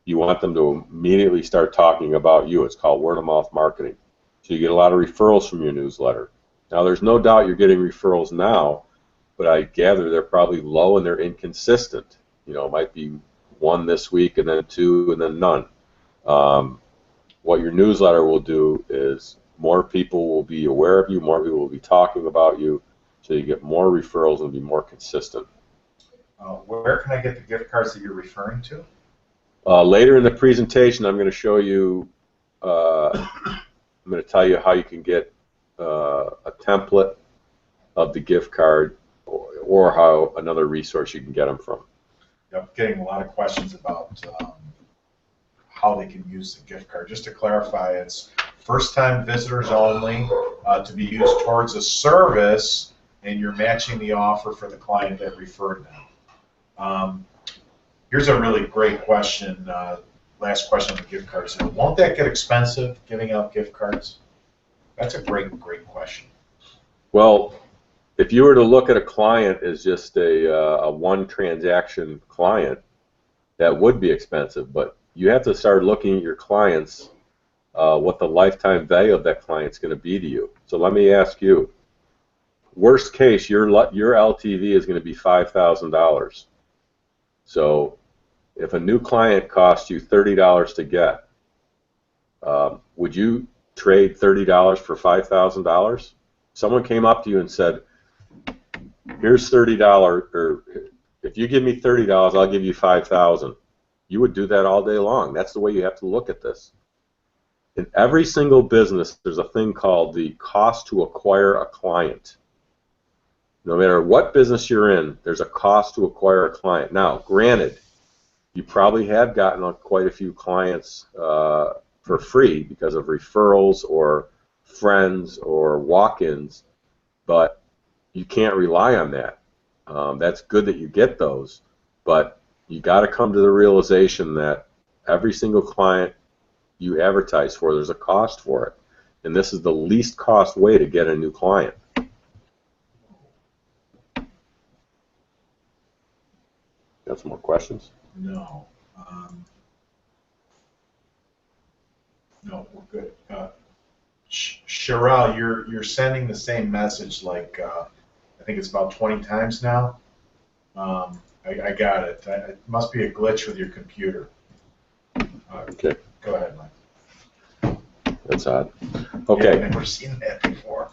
you want them to immediately start talking about you. It's called word-of-mouth marketing. So you get a lot of referrals from your newsletter. Now, there's no doubt you're getting referrals now, but I gather they're probably low and they're inconsistent. You know, it might be 1 this week and then 2 and then none. What your newsletter will do is more people will be aware of you, more people will be talking about you, so you get more referrals and be more consistent. Where can I get the gift cards that you're referring to? Later in the presentation, I'm going to show you, I'm going to tell you how you can get a template of the gift card, or how another resource you can get them from. I'm getting a lot of questions about how they can use the gift card. Just to clarify, it's first-time visitors only, to be used towards a service, and you're matching the offer for the client that referred them. Here's a really great question. Last question on the gift cards. Won't that get expensive, giving out gift cards? That's a great question. Well, if you were to look at a client as just a one transaction client, that would be expensive. But you have to start looking at your clients, what the lifetime value of that client is going to be to you. So let me ask you, worst case, your LTV is going to be $5,000. So if a new client costs you $30 to get, would you trade $30 for $5,000? Someone came up to you and said, here's $30, or if you give me $30, I'll give you $5,000. You would do that all day long. That's the way you have to look at this. In every single business, there's a thing called the cost to acquire a client. No matter what business you're in, there's a cost to acquire a client. Now, granted, you probably have gotten quite a few clients for free because of referrals or friends or walk-ins, but you can't rely on that. That's good that you get those, but you got to come to the realization that every single client you advertise for, there's a cost for it, and this is the least cost way to get a new client. Got some more questions? No. No, we're good. Sherelle, you're sending the same message like I think it's about 20 times now. I got it. It must be a glitch with your computer. Okay. Go ahead, Mike. That's odd. Okay. Yeah, I've never seen that before.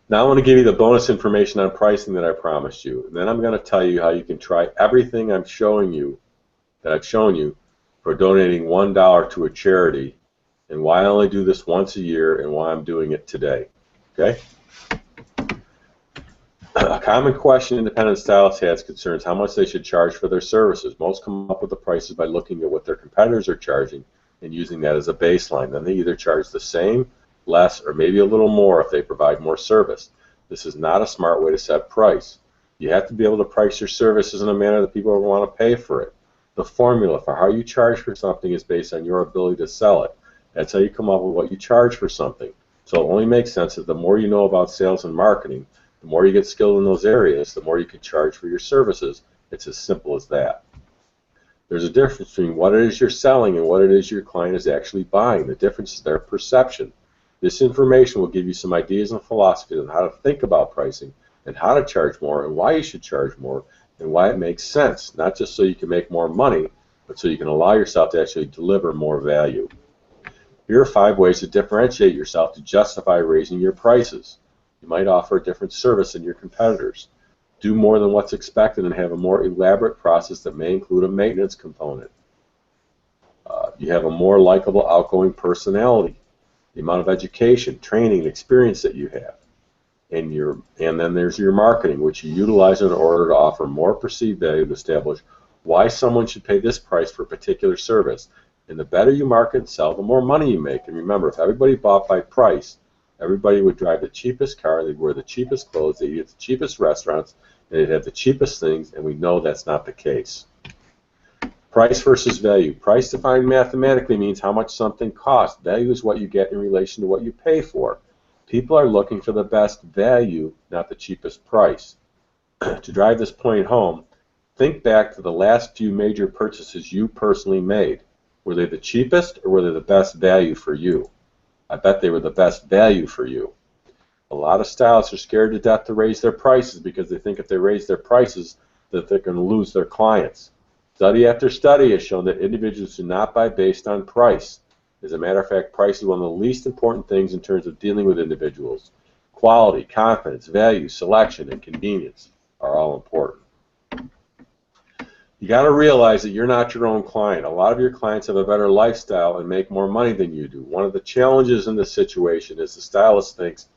Now I want to give you the bonus information on pricing that I promised you. And then I'm going to tell you how you can try everything I've shown you for donating $1 to a charity, and why I only do this once a year and why I'm doing it today. Okay? A common question independent stylists has concerns how much they should charge for their services. Most come up with the prices by looking at what their competitors are charging and using that as a baseline. Then they either charge the same, less, or maybe a little more if they provide more service. This is not a smart way to set price. You have to be able to price your services in a manner that people want to pay for it. The formula for how you charge for something is based on your ability to sell it. That's how you come up with what you charge for something. So it only makes sense that the more you know about sales and marketing, the more you get skilled in those areas, the more you can charge for your services. It's as simple as that. There's a difference between what it is you're selling and what it is your client is actually buying. The difference is their perception. This information will give you some ideas and philosophies on how to think about pricing and how to charge more and why you should charge more and why it makes sense, not just so you can make more money, but so you can allow yourself to actually deliver more value. Here are 5 ways to differentiate yourself to justify raising your prices. You might offer a different service than your competitors. Do more than what's expected and have a more elaborate process that may include a maintenance component. You have a more likable, outgoing personality. The amount of education, training, and experience that you have. And then there's your marketing, which you utilize in order to offer more perceived value to establish why someone should pay this price for a particular service. And the better you market and sell, the more money you make. And remember, if everybody bought by price, everybody would drive the cheapest car, they'd wear the cheapest clothes, they'd eat at the cheapest restaurants, and they'd have the cheapest things, and we know that's not the case. Price versus value. Price defined mathematically means how much something costs. Value is what you get in relation to what you pay for. People are looking for the best value, not the cheapest price. To drive this point home, think back to the last few major purchases you personally made. Were they the cheapest or were they the best value for you? I bet they were the best value for you. A lot of stylists are scared to death to raise their prices because they think if they raise their prices that they're going to lose their clients. Study after study has shown that individuals do not buy based on price. As a matter of fact, price is one of the least important things in terms of dealing with individuals. Quality, confidence, value, selection, and convenience are all important. You got to realize that you're not your own client. A lot of your clients have a better lifestyle and make more money than you do. One of the challenges in this situation is the stylist thinks,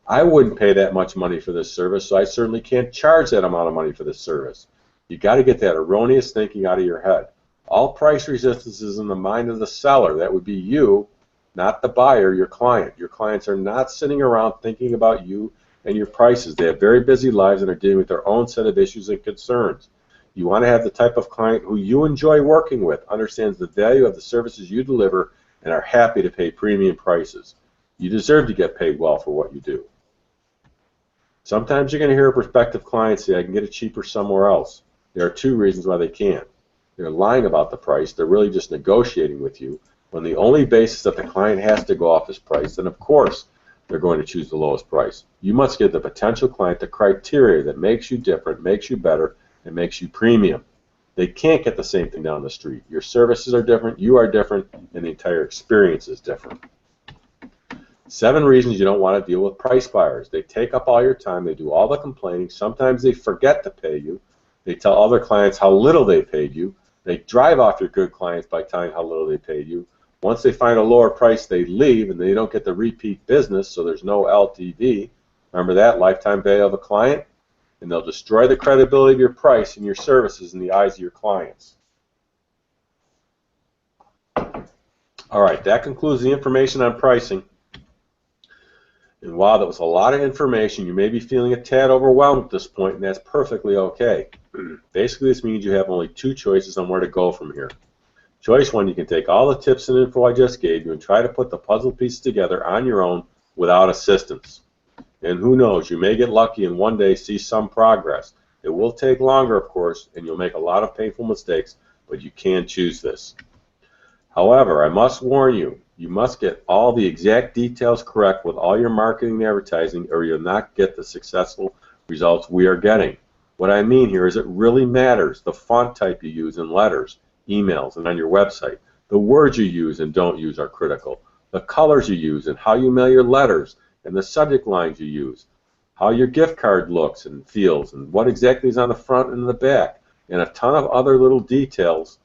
I wouldn't pay that much money for this service, so I certainly can't charge that amount of money for this service. You got to get that erroneous thinking out of your head. All price resistance is in the mind of the seller. That would be you, not the buyer, your client. Your clients are not sitting around thinking about you and your prices. They have very busy lives and are dealing with their own set of issues and concerns. You want to have the type of client who you enjoy working with, understands the value of the services you deliver, and are happy to pay premium prices. You deserve to get paid well for what you do. Sometimes you're going to hear a prospective client say, I can get it cheaper somewhere else. There are 2 reasons why they can't. They're lying about the price. They're really just negotiating with you. When the only basis that the client has to go off is price, then of course they're going to choose the lowest price. You must give the potential client the criteria that makes you different, makes you better, and makes you premium. They can't get the same thing down the street. Your services are different, you are different, and the entire experience is different. 7 reasons you don't want to deal with price buyers. They take up all your time. They do all the complaining. Sometimes they forget to pay you. They tell other clients how little they paid you. They drive off your good clients by telling how little they paid you. Once they find a lower price, they leave, and they don't get the repeat business, so there's no LTV. Remember that, lifetime value of a client? And they'll destroy the credibility of your price and your services in the eyes of your clients. All right, that concludes the information on pricing. And while that was a lot of information, you may be feeling a tad overwhelmed at this point, and that's perfectly okay. Basically, this means you have only two choices on where to go from here. Choice one, you can take all the tips and info I just gave you and try to put the puzzle pieces together on your own without assistance. And who knows, you may get lucky and one day see some progress. It will take longer, of course, and you'll make a lot of painful mistakes, but you can choose this. However, I must warn you, you must get all the exact details correct with all your marketing and advertising, or you'll not get the successful results we are getting. What I mean here is it really matters the font type you use in letters, emails, and on your website. The words you use and don't use are critical. The colors you use and how you mail your letters and the subject lines you use. How your gift card looks and feels and what exactly is on the front and the back. And a ton of other little details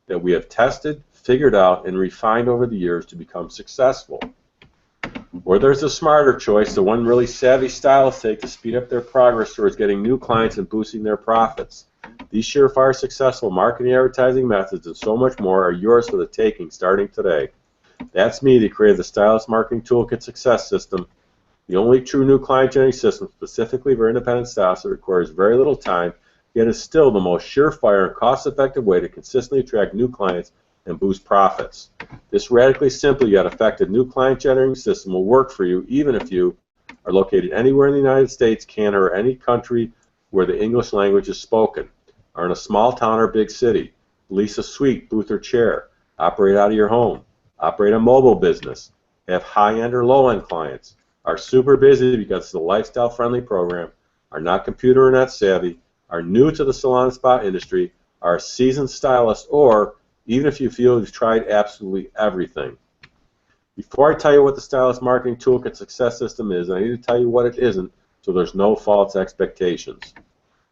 that we have tested, figured out, and refined over the years to become successful. Or there's a smarter choice, the one really savvy stylists take to speed up their progress towards getting new clients and boosting their profits. These surefire successful marketing advertising methods and so much more are yours for the taking starting today. That's me, the creator of the Stylist Marketing Toolkit Success System, the only true new client generating system specifically for independent stylists that requires very little time, yet is still the most surefire and cost-effective way to consistently attract new clients and boost profits. This radically simple yet effective new client generating system will work for you even if you are located anywhere in the United States, Canada, or any country where the English language is spoken, are in a small town or big city, lease a suite, booth, or chair, operate out of your home, operate a mobile business, have high-end or low-end clients, are super busy because it's a lifestyle-friendly program, are not computer or net savvy, are new to the salon and spa industry, are a seasoned stylist, or even if you feel you've tried absolutely everything. Before I tell you what the Stylist Marketing Toolkit Success System is, I need to tell you what it isn't so there's no false expectations.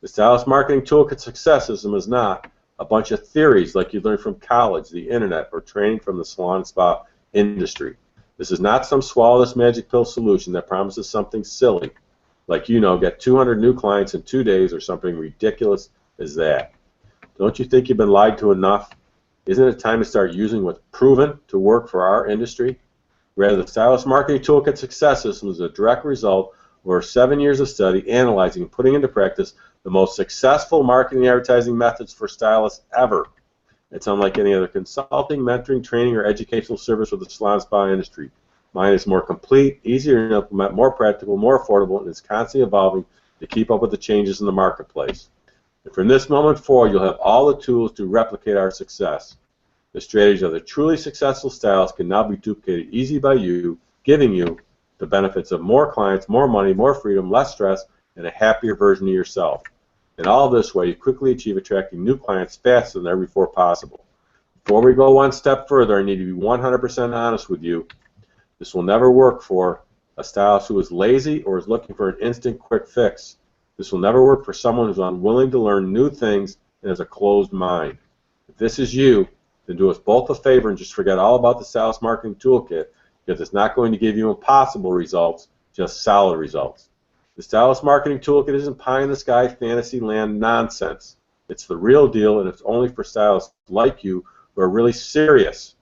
The Stylist Marketing Toolkit Success System is not a bunch of theories like you learned from college, the internet, or training from the salon and spa industry. This is not some swallow this magic pill solution that promises something silly, like, get 200 new clients in 2 days or something ridiculous as that. Don't you think you've been lied to enough? Isn't it time to start using what's proven to work for our industry? Rather, the Stylist Marketing Toolkit Success System is a direct result of over 7 years of study, analyzing, and putting into practice the most successful marketing and advertising methods for stylists ever. It's unlike any other consulting, mentoring, training, or educational service for the salon spa industry. Mine is more complete, easier to implement, more practical, more affordable, and is constantly evolving to keep up with the changes in the marketplace. And from this moment forward, you'll have all the tools to replicate our success. The strategies of the truly successful stylists can now be duplicated easy by you, giving you the benefits of more clients, more money, more freedom, less stress, and a happier version of yourself. And all this way, you quickly achieve attracting new clients faster than ever before possible. Before we go one step further, I need to be 100% honest with you. This will never work for a stylist who is lazy or is looking for an instant quick fix. This will never work for someone who's unwilling to learn new things and has a closed mind. If this is you, then do us both a favor and just forget all about the Stylist Marketing Toolkit, because it's not going to give you impossible results, just solid results. The Stylist Marketing Toolkit isn't pie-in-the-sky fantasy land nonsense. It's the real deal, and it's only for stylists like you who are really serious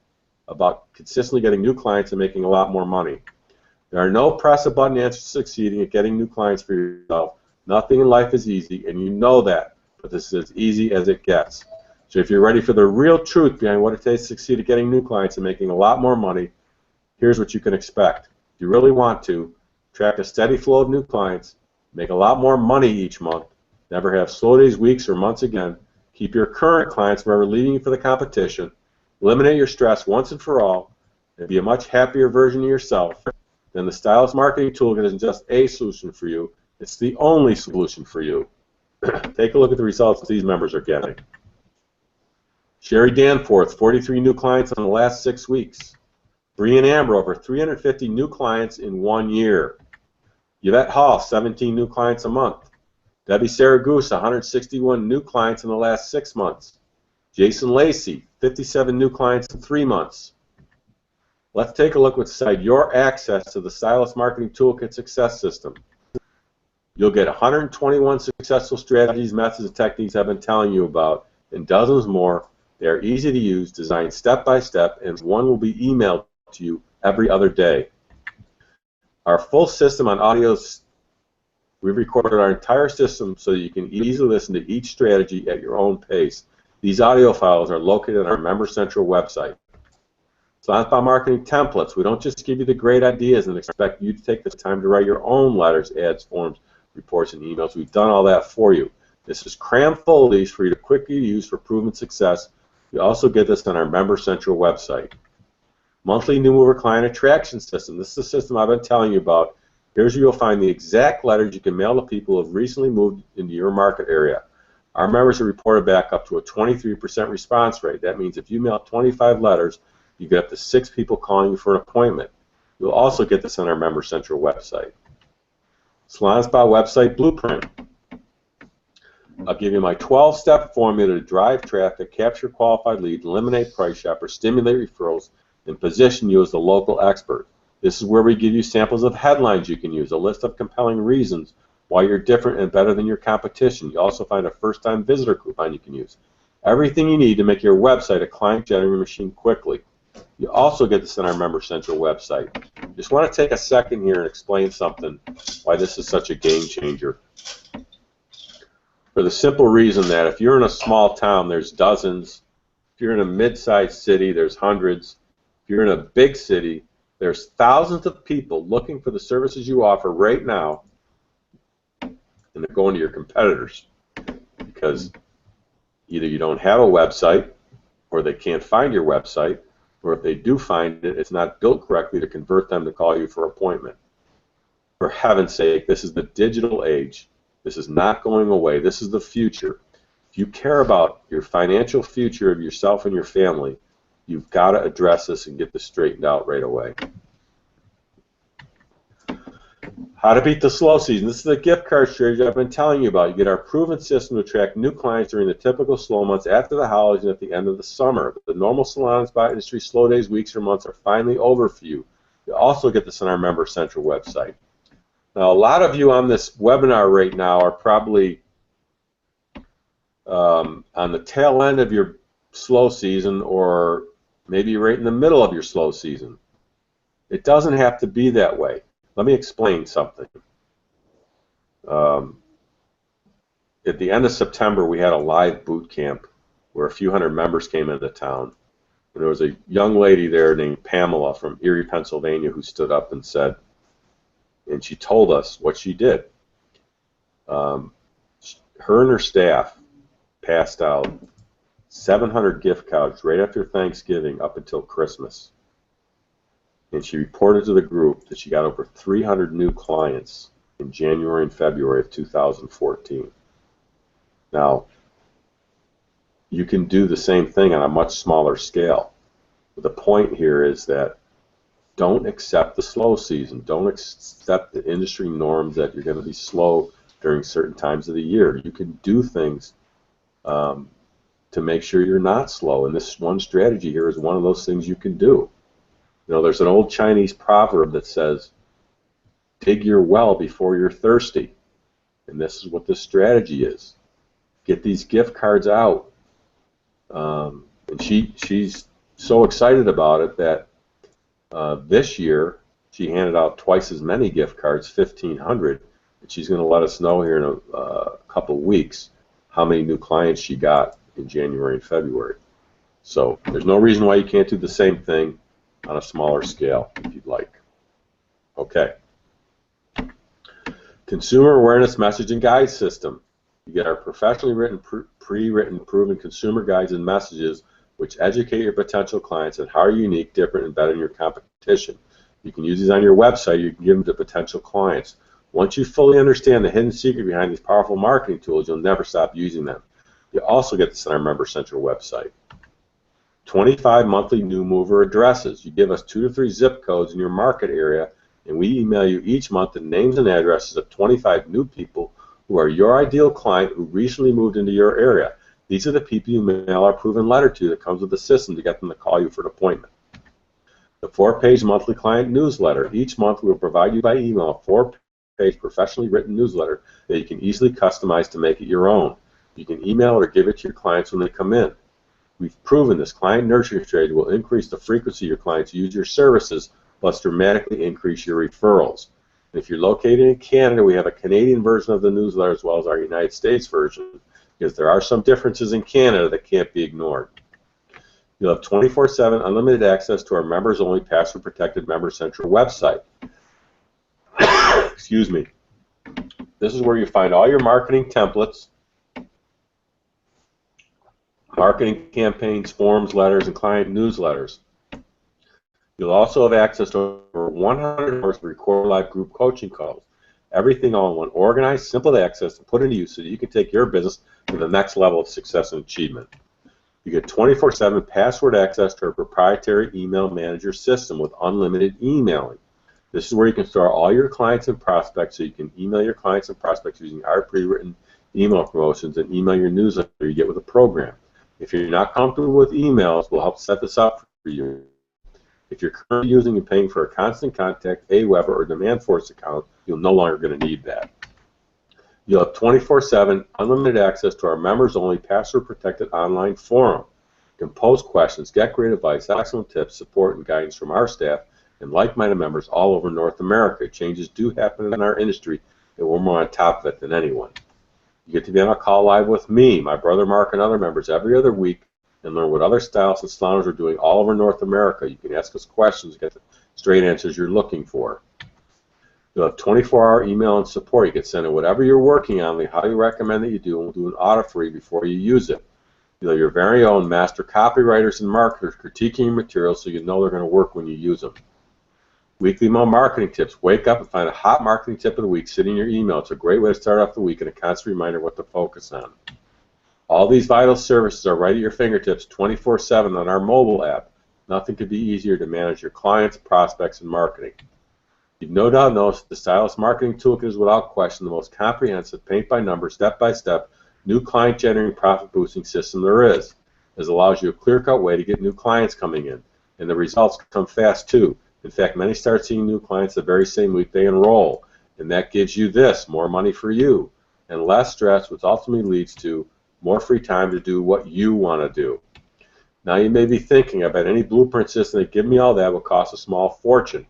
about consistently getting new clients and making a lot more money. There are no press-a-button answers to succeeding at getting new clients for yourself. Nothing in life is easy, and you know that, but this is as easy as it gets. So if you're ready for the real truth behind what it takes to succeed at getting new clients and making a lot more money, here's what you can expect. If you really want to, attract a steady flow of new clients, make a lot more money each month, never have slow days, weeks, or months again, keep your current clients from ever leaving you for the competition, eliminate your stress once and for all, and be a much happier version of yourself, then the Stylist Marketing Toolkit isn't just a solution for you, it's the only solution for you. Take a look at the results these members are getting. Sherry Danforth, 43 new clients in the last 6 weeks. Brian Amber, over 350 new clients in 1 year. Yvette Hall, 17 new clients a month. Debbie Saragusa, 161 new clients in the last 6 months. Jason Lacey, 57 new clients in 3 months. Let's take a look inside your access to the Stylist Marketing Toolkit Success System. You'll get 121 successful strategies, methods, and techniques I've been telling you about, and dozens more. They are easy to use, designed step by step, and one will be emailed to you every other day. Our full system on audio, we've recorded our entire system so that you can easily listen to each strategy at your own pace. These audio files are located on our Member Central website. Salon Spa Marketing Templates. We don't just give you the great ideas and expect you to take the time to write your own letters, ads, forms, reports, and emails. We've done all that for you. This is cram full of these for you to quickly use for proven success. You also get this on our Member Central website. Monthly New Mover Client Attraction System. This is the system I've been telling you about. Here's where you'll find the exact letters you can mail to people who have recently moved into your market area. Our members have reported back up to a 23% response rate. That means if you mail 25 letters, you get up to 6 people calling you for an appointment. You'll also get this on our Member Central website. Salon Spa website blueprint. I'll give you my 12-step formula to drive traffic, capture qualified leads, eliminate price shoppers, stimulate referrals, and position you as the local expert. This is where we give you samples of headlines you can use, a list of compelling reasons why you're different and better than your competition. You also find a first-time visitor coupon you can use. Everything you need to make your website a client-generating machine quickly. You also get this on our Member Central website. Just want to take a second here and explain something, why this is such a game changer. For the simple reason that if you're in a small town, there's dozens. If you're in a mid-sized city, there's hundreds. If you're in a big city, there's thousands of people looking for the services you offer right now, and they're going to your competitors because either you don't have a website, or they can't find your website, or if they do find it, it's not built correctly to convert them to call you for an appointment. For heaven's sake, this is the digital age. This is not going away. This is the future. If you care about your financial future of yourself and your family, you've got to address this and get this straightened out right away. How to beat the slow season. This is the gift card strategy I've been telling you about. You get our proven system to attract new clients during the typical slow months after the holidays and at the end of the summer. The normal salon and spa industry slow days, weeks, or months are finally over for you. You also get this on our Member Central website. Now, a lot of you on this webinar right now are probably on the tail end of your slow season, or maybe right in the middle of your slow season. It doesn't have to be that way. Let me explain something. At the end of September, we had a live boot camp where a few hundred members came into town. And there was a young lady there named Pamela from Erie, Pennsylvania, who stood up and said, and she told us what she did. Her and her staff passed out 700 gift cards right after Thanksgiving up until Christmas. And she reported to the group that she got over 300 new clients in January and February of 2014. Now, you can do the same thing on a much smaller scale. But the point here is that don't accept the slow season. Don't accept the industry norms that you're going to be slow during certain times of the year. You can do things to make sure you're not slow. And this one strategy here is one of those things you can do. You know, there's an old Chinese proverb that says, dig your well before you're thirsty. And this is what this strategy is. Get these gift cards out. And she's so excited about it that this year she handed out twice as many gift cards, 1,500, and she's going to let us know here in a couple weeks how many new clients she got in January and February. So there's no reason why you can't do the same thing on a smaller scale if you'd like. Okay. Consumer Awareness Messaging Guide System. You get our professionally written, pre-written, proven consumer guides and messages which educate your potential clients on how you're unique, different, and better than your competition. You can use these on your website. You can give them to potential clients. Once you fully understand the hidden secret behind these powerful marketing tools, you'll never stop using them. You also get this on our Member Central website. 25 monthly new mover addresses. You give us 2 to 3 zip codes in your market area, and we email you each month the names and addresses of 25 new people who are your ideal client who recently moved into your area. These are the people you mail our proven letter to that comes with the system to get them to call you for an appointment. The 4-page monthly client newsletter. Each month we will provide you by email a 4-page page professionally written newsletter that you can easily customize to make it your own. You can email it or give it to your clients when they come in. We've proven this client nurturing strategy will increase the frequency your clients use your services, plus dramatically increase your referrals. And if you're located in Canada, we have a Canadian version of the newsletter as well as our United States version, because there are some differences in Canada that can't be ignored. You'll have 24/7 unlimited access to our members-only password-protected Member Central website. Excuse me. This is where you find all your marketing templates, marketing campaigns, forms, letters, and client newsletters. You'll also have access to over 100 hours of recorded live group coaching calls. Everything all in one organized, simple to access, and put into use so that you can take your business to the next level of success and achievement. You get 24/7 password access to our proprietary email manager system with unlimited emailing. This is where you can store all your clients and prospects so you can email your clients and prospects using our pre-written email promotions and email your newsletter you get with the program. If you're not comfortable with emails, we'll help set this up for you. If you're currently using and paying for a Constant Contact, Aweber, or Demandforce account, you're no longer going to need that. You'll have 24/7 unlimited access to our members-only password-protected online forum. You can post questions, get great advice, excellent tips, support, and guidance from our staff and like-minded members all over North America. Changes do happen in our industry, and we're more on top of it than anyone. You get to be on a call live with me, my brother Mark, and other members every other week and learn what other stylists and salons are doing all over North America. You can ask us questions, get the straight answers you're looking for. You'll have 24-hour email and support. You can send in whatever you're working on, like how you recommend that you do, and we'll do an audit for you before you use it. You'll have your very own master copywriters and marketers critiquing your materials so you know they're going to work when you use them. Weekly email marketing tips. Wake up and find a hot marketing tip of the week sitting in your email. It's a great way to start off the week and a constant reminder what to focus on. All these vital services are right at your fingertips 24/7 on our mobile app. Nothing could be easier to manage your clients, prospects, and marketing. You've no doubt noticed the Stylist Marketing Toolkit is without question the most comprehensive, paint-by-number, step-by-step, new client-generating, profit-boosting system there is. This allows you a clear-cut way to get new clients coming in, and the results come fast too. In fact, many start seeing new clients the very same week they enroll, and that gives you this, more money for you, and less stress, which ultimately leads to more free time to do what you want to do. Now you may be thinking, I bet any blueprint system that give me all that will cost a small fortune.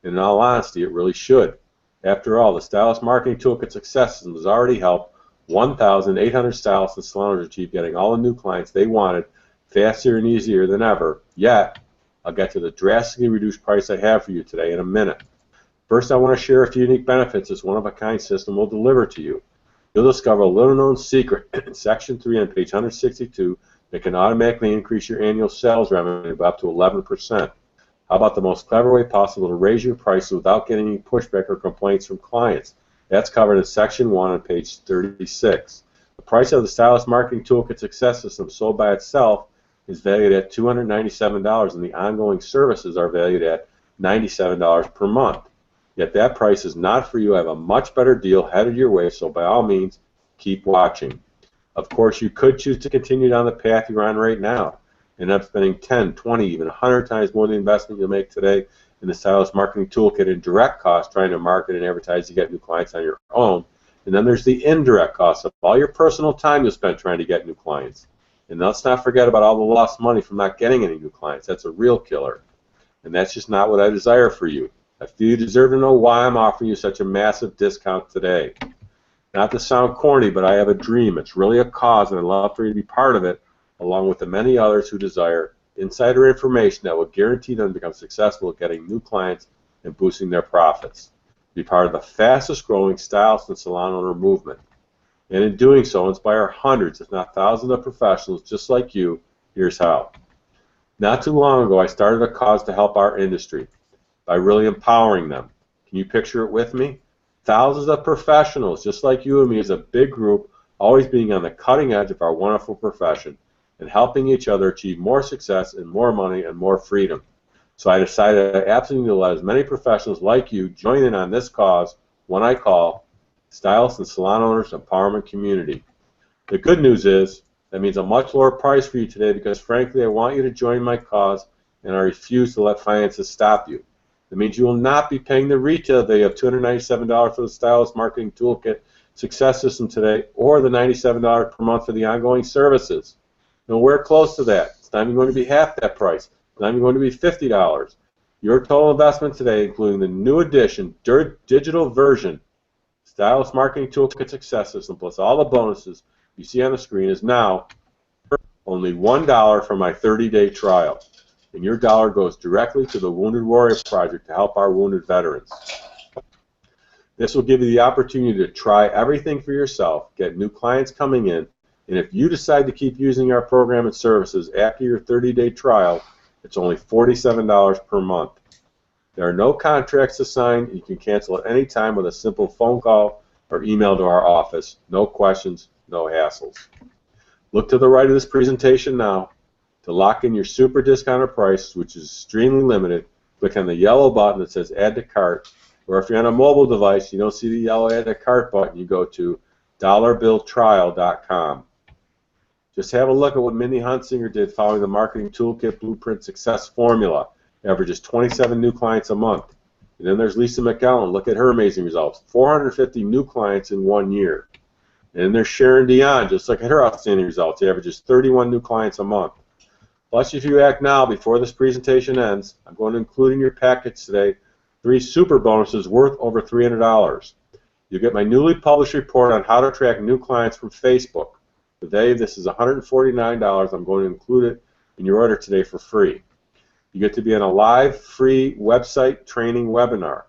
And in all honesty, it really should. After all, the Stylist Marketing Toolkit Success System has already helped 1,800 stylists and salon owners achieve getting all the new clients they wanted faster and easier than ever. Yet, I'll get to the drastically reduced price I have for you today in a minute. First, I want to share a few unique benefits this one-of-a-kind system will deliver to you. You'll discover a little-known secret in Section 3 on page 162 that can automatically increase your annual sales revenue by up to 11%. How about the most clever way possible to raise your prices without getting any pushback or complaints from clients? That's covered in Section 1 on page 36. The price of the Stylist Marketing Toolkit Success System sold by itself is valued at $297, and the ongoing services are valued at $97 per month. Yet that price is not for you. I have a much better deal headed your way, so by all means, keep watching. Of course, you could choose to continue down the path you're on right now and end up spending 10, 20, even 100 times more than the investment you'll make today in the Stylist Marketing Toolkit in direct costs trying to market and advertise to get new clients on your own. And then there's the indirect costs of all your personal time you'll spend trying to get new clients. And let's not forget about all the lost money from not getting any new clients. That's a real killer. And that's just not what I desire for you. I feel you deserve to know why I'm offering you such a massive discount today. Not to sound corny, but I have a dream. It's really a cause, and I'd love for you to be part of it, along with the many others who desire insider information that will guarantee them to become successful at getting new clients and boosting their profits. Be part of the fastest growing stylist and salon owner movement. And in doing so, inspire hundreds, if not thousands of professionals just like you. Here's how. Not too long ago, I started a cause to help our industry by really empowering them. Can you picture it with me? Thousands of professionals just like you and me as a big group, always being on the cutting edge of our wonderful profession and helping each other achieve more success and more money and more freedom. So I decided I absolutely need to let as many professionals like you join in on this cause, one I call Stylist and Salon Owners Empowerment Community. The good news is that means a much lower price for you today because frankly I want you to join my cause and I refuse to let finances stop you. That means you will not be paying the retail value of $297 for the Stylus Marketing Toolkit Success System today, or the $97 per month for the ongoing services. Nowhere close to that. It's not even going to be half that price. It's not even going to be $50. Your total investment today, including the new edition, digital version, Stylus Marketing Toolkit Success System, plus all the bonuses you see on the screen, is now only $1 for my 30-day trial. And your dollar goes directly to the Wounded Warrior Project to help our wounded veterans. This will give you the opportunity to try everything for yourself, get new clients coming in, and if you decide to keep using our program and services after your 30-day trial, it's only $47 per month. There are no contracts to sign. You can cancel at any time with a simple phone call or email to our office. No questions, no hassles. Look to the right of this presentation now. To lock in your super discounted price, which is extremely limited, click on the yellow button that says Add to Cart, or if you're on a mobile device, you don't see the yellow Add to Cart button, you go to dollarbilltrial.com. Just have a look at what Mindy Hunsinger did following the Marketing Toolkit Blueprint Success Formula. Averages 27 new clients a month. And then there's Lisa McGowan. Look at her amazing results. 450 new clients in 1 year. And then there's Sharon Dion. Just look at her outstanding results. She averages 31 new clients a month. Plus, if you act now before this presentation ends, I'm going to include in your package today 3 super bonuses worth over $300. You'll get my newly published report on how to attract new clients from Facebook. Today, this is $149. I'm going to include it in your order today for free. You get to be on a live, free website training webinar.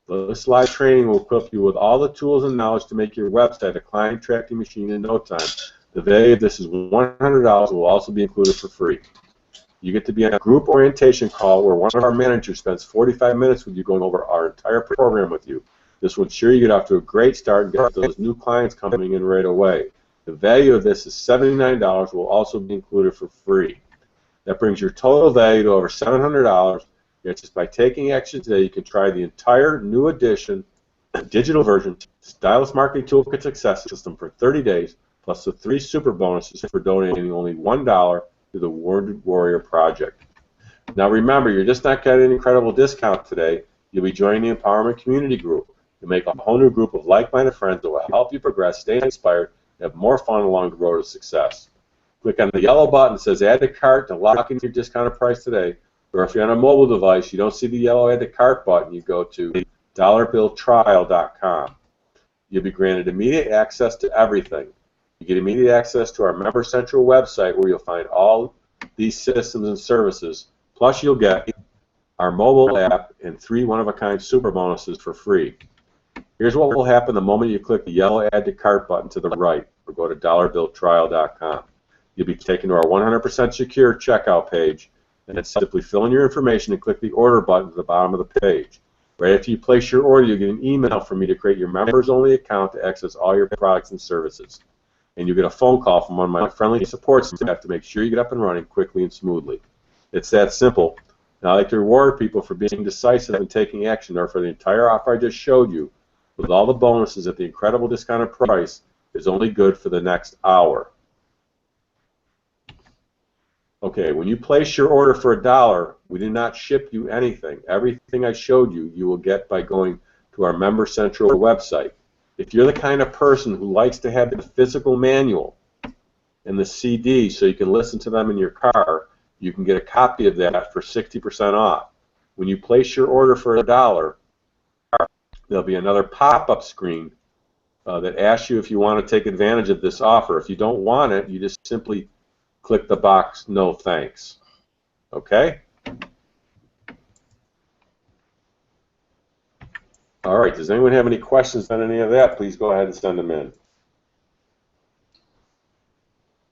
This live training will equip you with all the tools and knowledge to make your website a client tracking machine in no time. The value of this is $100. Will also be included for free. You get to be on a group orientation call where one of our managers spends 45 minutes with you going over our entire program with you. This will ensure you get off to a great start and get those new clients coming in right away. The value of this is $79. Will also be included for free. That brings your total value to over $700. Yet just by taking action today, you can try the entire new edition, digital version, Stylus Marketing Toolkit Success System for 30 days, plus the 3 super bonuses for donating only $1 to the Wounded Warrior Project. Now remember, you're just not getting an incredible discount today. You'll be joining the Empowerment Community Group. You'll make a whole new group of like-minded friends that will help you progress, stay inspired, and have more fun along the road to success. Click on the yellow button that says Add to Cart to lock in your discounted price today. Or if you're on a mobile device, you don't see the yellow Add to Cart button, you go to dollarbilltrial.com. You'll be granted immediate access to everything. You get immediate access to our Member Central website where you'll find all these systems and services. Plus you'll get our mobile app and 3 one-of-a-kind super bonuses for free. Here's what will happen the moment you click the yellow Add to Cart button to the right or go to dollarbilltrial.com. You'll be taken to our 100% secure checkout page, and then simply fill in your information and click the order button at the bottom of the page. Right after you place your order, you'll get an email from me to create your members-only account to access all your products and services. And you'll get a phone call from one of my friendly support staff to make sure you get up and running quickly and smoothly. It's that simple. And I like to reward people for being decisive and taking action, or for the entire offer I just showed you, with all the bonuses at the incredible discounted price, is only good for the next hour. Okay, when you place your order for $1, we did not ship you anything. Everything I showed you, you will get by going to our Member Central website. If you're the kind of person who likes to have the physical manual and the CD so you can listen to them in your car, you can get a copy of that for 60% off. When you place your order for $1, there'll be another pop-up screen that asks you if you want to take advantage of this offer. If you don't want it, you just simply click the box, no thanks. Okay? All right, does anyone have any questions on any of that? Please go ahead and send them in.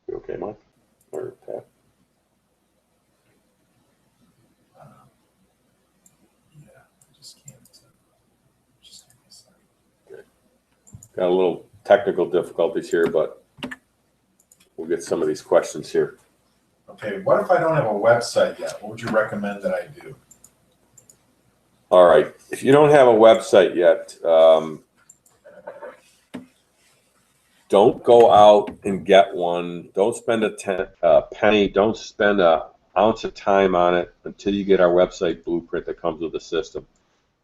You okay, Mike? Or Pat? Yeah, I just can't. Just give me a second. Okay. Got a little technical difficulties here, but we'll get some of these questions here. Okay, what if I don't have a website yet? What would you recommend that I do? All right, if you don't have a website yet, don't go out and get one. Don't spend a penny. Don't spend ounce of time on it until you get our website blueprint that comes with the system.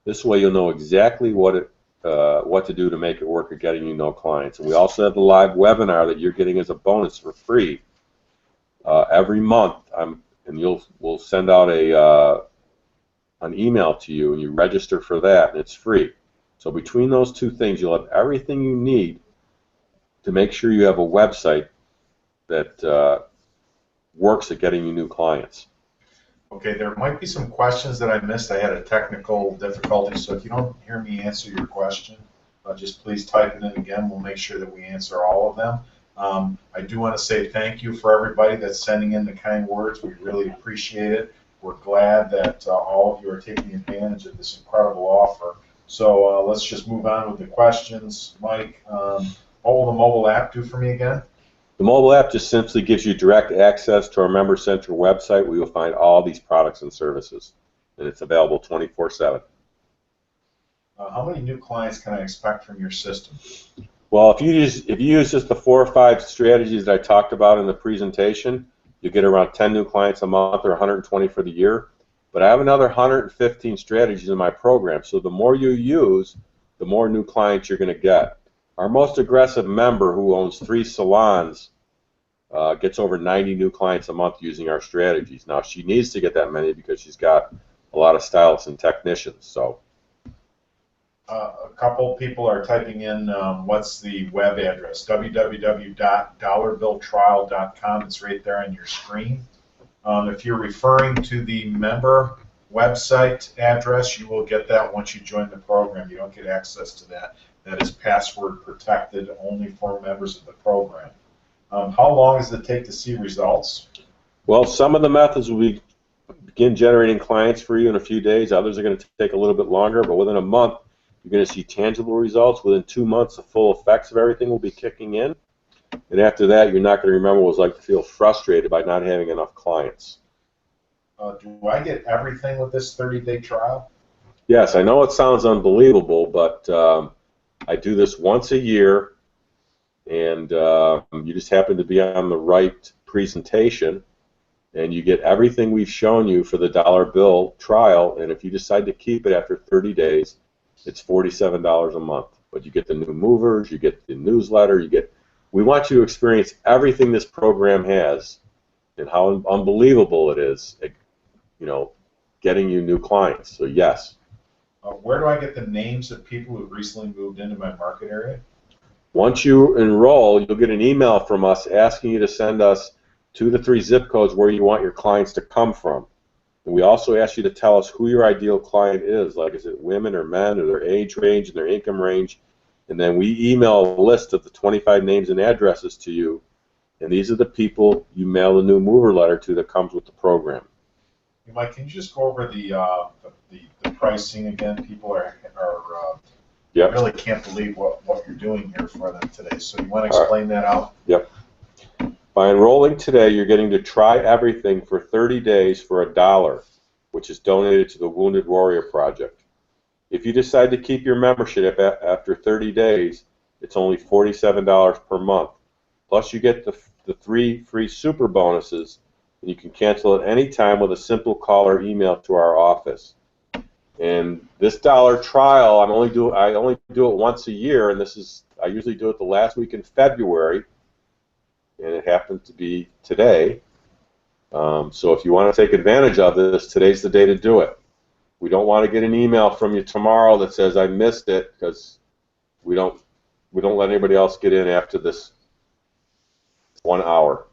This way you'll know exactly what to do to make it work at getting you clients. And we also have the live webinar that you're getting as a bonus for free every month. And we'll send out an email to you, and you register for that, and it's free. So between those two things, you'll have everything you need to make sure you have a website that works at getting you new clients. Okay, there might be some questions that I missed. I had a technical difficulty, so if you don't hear me answer your question, just please type it in again. We'll make sure that we answer all of them. I do want to say thank you for everybody that's sending in the kind words. We really appreciate it. We're glad that all of you are taking advantage of this incredible offer. So let's just move on with the questions. Mike, what will the mobile app do for me again? The mobile app just simply gives you direct access to our Member Central website where you'll find all these products and services, and it's available 24/7. How many new clients can I expect from your system? Well, if you use just the 4 or 5 strategies that I talked about in the presentation, you get around 10 new clients a month or 120 for the year. But I have another 115 strategies in my program, so the more you use, the more new clients you're going to get. Our most aggressive member, who owns 3 salons, gets over 90 new clients a month using our strategies. Now, she needs to get that many because she's got a lot of stylists and technicians. So, a couple people are typing in what's the web address, www.dollarbilltrial.com. It's right there on your screen. If you're referring to the member website address, you will get that once you join the program. You don't get access to that. That is password protected, only for members of the program. How long does it take to see results? Well, some of the methods will begin generating clients for you in a few days. Others are going to take a little bit longer, but within a month, you're going to see tangible results. Within 2 months, the full effects of everything will be kicking in. And after that, you're not going to remember what it was like to feel frustrated by not having enough clients. Do I get everything with this 30-day trial? Yes, I know it sounds unbelievable, but I do this once a year, and you just happen to be on the right presentation, and you get everything we've shown you for the dollar bill trial, and if you decide to keep it after 30 days, it's $47 a month. But you get the new movers, you get the newsletter, we want you to experience everything this program has and how unbelievable it is at, getting you new clients. So yes. Where do I get the names of people who have recently moved into my market area? Once you enroll, you'll get an email from us asking you to send us 2 to 3 zip codes where you want your clients to come from. And we also ask you to tell us who your ideal client is, like is it women or men, or their age range and their income range. And then we email a list of the 25 names and addresses to you, and these are the people you mail the new mover letter to that comes with the program. Hey, Mike, can you just go over the pricing again? People Yep. really can't believe what you're doing here for them today. So you want to explain that out? Yep. By enrolling today, you're getting to try everything for 30 days for $1, which is donated to the Wounded Warrior Project. If you decide to keep your membership after 30 days, it's only $47 per month. Plus, you get the 3 free super bonuses, and you can cancel at any time with a simple call or email to our office. And this dollar trial, I only do it once a year, and I usually do it the last week in February, and it happens to be today. So if you want to take advantage of this, today's the day to do it. We don't want to get an email from you tomorrow that says I missed it, because we don't let anybody else get in after this 1 hour.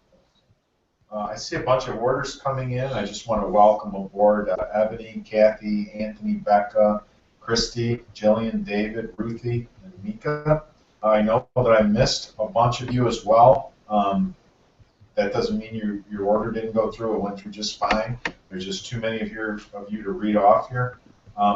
I see a bunch of orders coming in. I just want to welcome aboard Ebony, Kathy, Anthony, Becca, Christy, Jillian, David, Ruthie, and Mika. I know that I missed a bunch of you as well. That doesn't mean your order didn't go through. It went through just fine. There's just too many of you to read off here.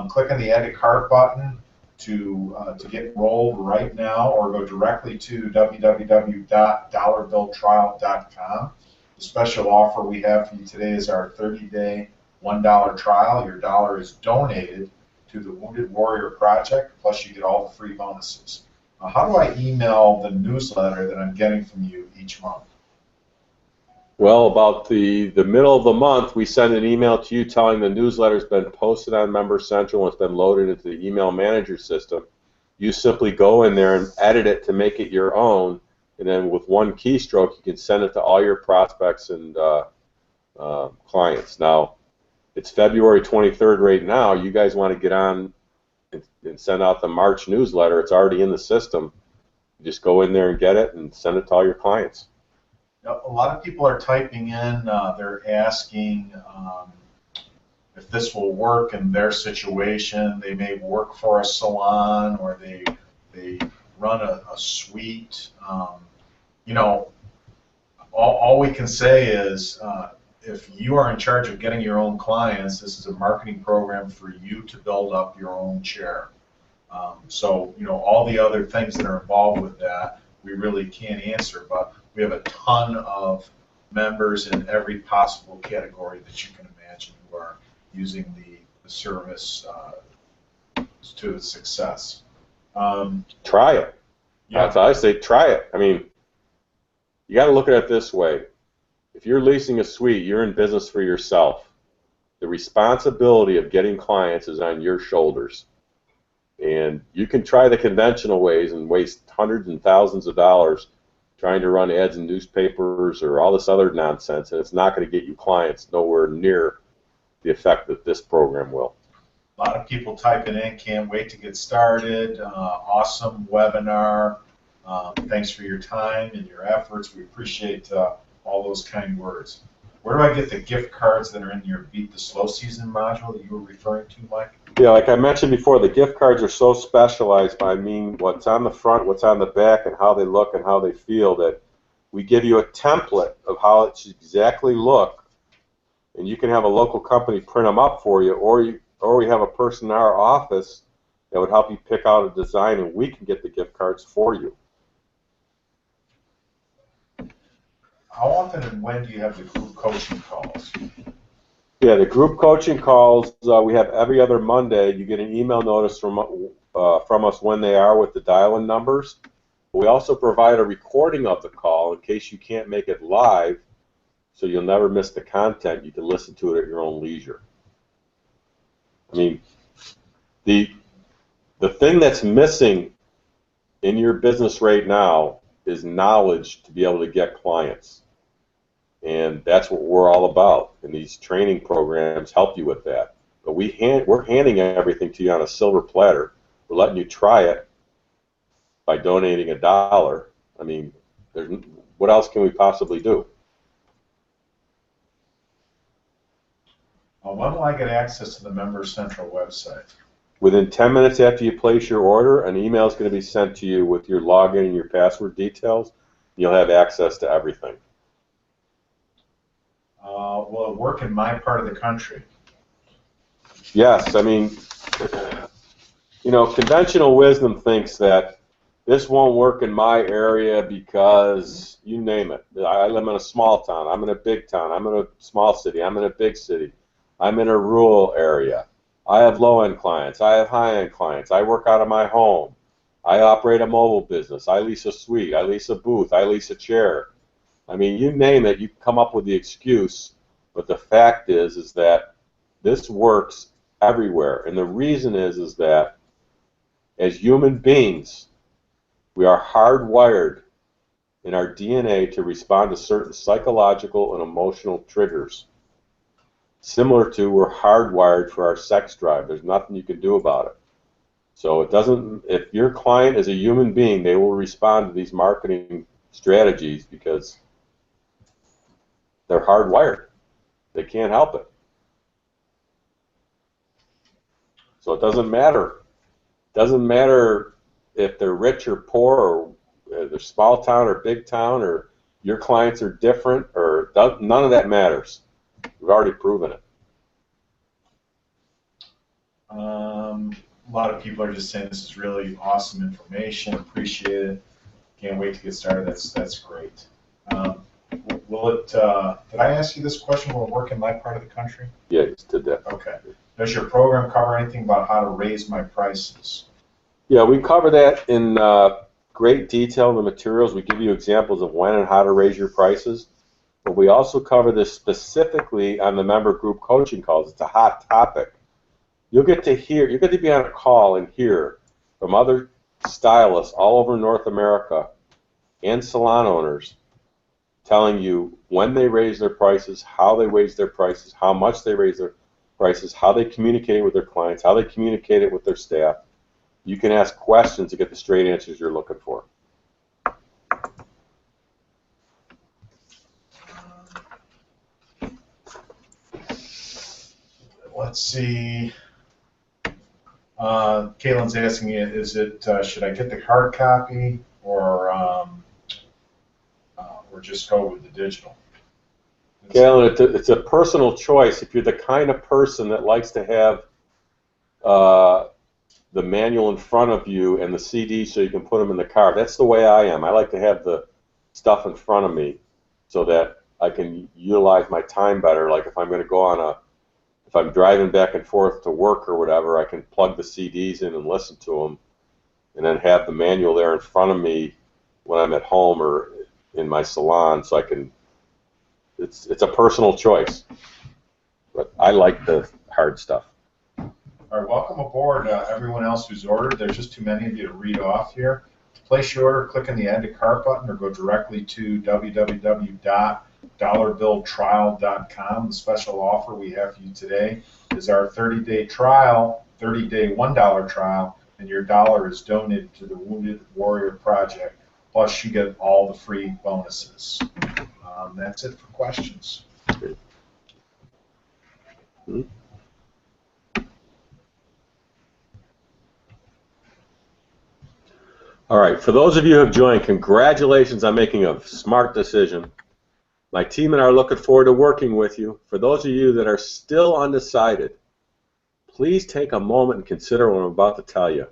Click on the Add to Cart button to get enrolled right now, or go directly to www.dollarbilltrial.com. The special offer we have for you today is our 30-day $1 trial. Your dollar is donated to the Wounded Warrior Project, plus you get all the free bonuses. How do I email the newsletter that I'm getting from you each month? Well, about the middle of the month, we send an email to you telling the newsletter's been posted on Member Central and it's been loaded into the email manager system. You simply go in there and edit it to make it your own, and then with one keystroke, you can send it to all your prospects and clients. Now, it's February 23rd right now. You guys want to get on and send out the March newsletter. It's already in the system. You just go in there and get it and send it to all your clients. A lot of people are typing in, they're asking if this will work in their situation. They may work for a salon or they run a suite. You know, all we can say is if you are in charge of getting your own clients, this is a marketing program for you to build up your own chair. So, you know, all the other things that are involved with that, we really can't answer, but we have a ton of members in every possible category that you can imagine who are using the service to its success. Try it. Yeah. That's what I say, try it. I mean, you got to look at it this way. If you're leasing a suite, you're in business for yourself. The responsibility of getting clients is on your shoulders. And you can try the conventional ways and waste hundreds and thousands of dollars trying to run ads in newspapers or all this other nonsense, and it's not going to get you clients nowhere near the effect that this program will. A lot of people typing in, can't wait to get started. Awesome webinar. Thanks for your time and your efforts. We appreciate all those kind words. Where do I get the gift cards that are in your Beat the Slow Season module that you were referring to, Mike? Yeah, like I mentioned before, the gift cards are so specialized by what's on the front, what's on the back, and how they look and how they feel, that we give you a template of how it should exactly look, and you can have a local company print them up for you, or we have a person in our office that would help you pick out a design, and we can get the gift cards for you. How often and when do you have the group coaching calls? Yeah, the group coaching calls we have every other Monday. You get an email notice from us when they are with the dial-in numbers. We also provide a recording of the call in case you can't make it live, so you'll never miss the content. You can listen to it at your own leisure. I mean, the thing that's missing in your business right now is knowledge to be able to get clients. And that's what we're all about, and these training programs help you with that. But we're handing everything to you on a silver platter. We're letting you try it by donating $1. I mean, what else can we possibly do? When will I get access to the Member Central website? Within 10 minutes after you place your order, an email is going to be sent to you with your login and your password details. You'll have access to everything. Will it work in my part of the country? Yes, I mean, you know, conventional wisdom thinks that this won't work in my area because you name it. I live in a small town. I'm in a big town. I'm in a small city. I'm in a big city. I'm in a rural area. I have low-end clients. I have high-end clients. I work out of my home. I operate a mobile business. I lease a suite. I lease a booth. I lease a chair. I mean, you name it, you come up with the excuse, but the fact is that this works everywhere. And the reason is that as human beings, we are hardwired in our DNA to respond to certain psychological and emotional triggers. Similar to we're hardwired for our sex drive. There's nothing you can do about it. So it doesn't, if your client is a human being, they will respond to these marketing strategies because they're hardwired. They can't help it. So it doesn't matter. It doesn't matter if they're rich or poor, or they're small town or big town, or your clients are different, or none of that matters. We've already proven it. A lot of people are just saying this is really awesome information. Appreciate it. Can't wait to get started. That's great. Will it? Did I ask you this question? Will it work in my part of the country? Yeah, you did that. Okay. Does your program cover anything about how to raise my prices? Yeah, we cover that in great detail in the materials. We give you examples of when and how to raise your prices. but we also cover this specifically on the member group coaching calls. It's a hot topic. You'll get to be on a call and hear from other stylists all over North America and salon owners telling you when they raise their prices, how they raise their prices, how much they raise their prices, how they communicate with their clients, how they communicate it with their staff. You can ask questions to get the straight answers you're looking for. Let's see. Caitlin's asking, should I get the hard copy or just go with the digital? Caitlin, it's a personal choice. If you're the kind of person that likes to have the manual in front of you and the CD so you can put them in the car, that's the way I am. I like to have the stuff in front of me so that I can utilize my time better. Like if I'm going to go if I'm driving back and forth to work or whatever, I can plug the CDs in and listen to them, and then have the manual there in front of me when I'm at home or in my salon, so I can. It's a personal choice, but I like the hard stuff. All right, welcome aboard, everyone else who's ordered. There's just too many of you to read off here. To place your order, click on the Add to Cart button or go directly to www.dollarbilltrial.com. The special offer we have for you today is our 30-day trial, 30-day $1 trial, and your dollar is donated to the Wounded Warrior Project. Plus, you get all the free bonuses. That's it for questions. All right, for those of you who have joined, congratulations on making a smart decision. My team and I are looking forward to working with you. For those of you that are still undecided, please take a moment and consider what I'm about to tell you.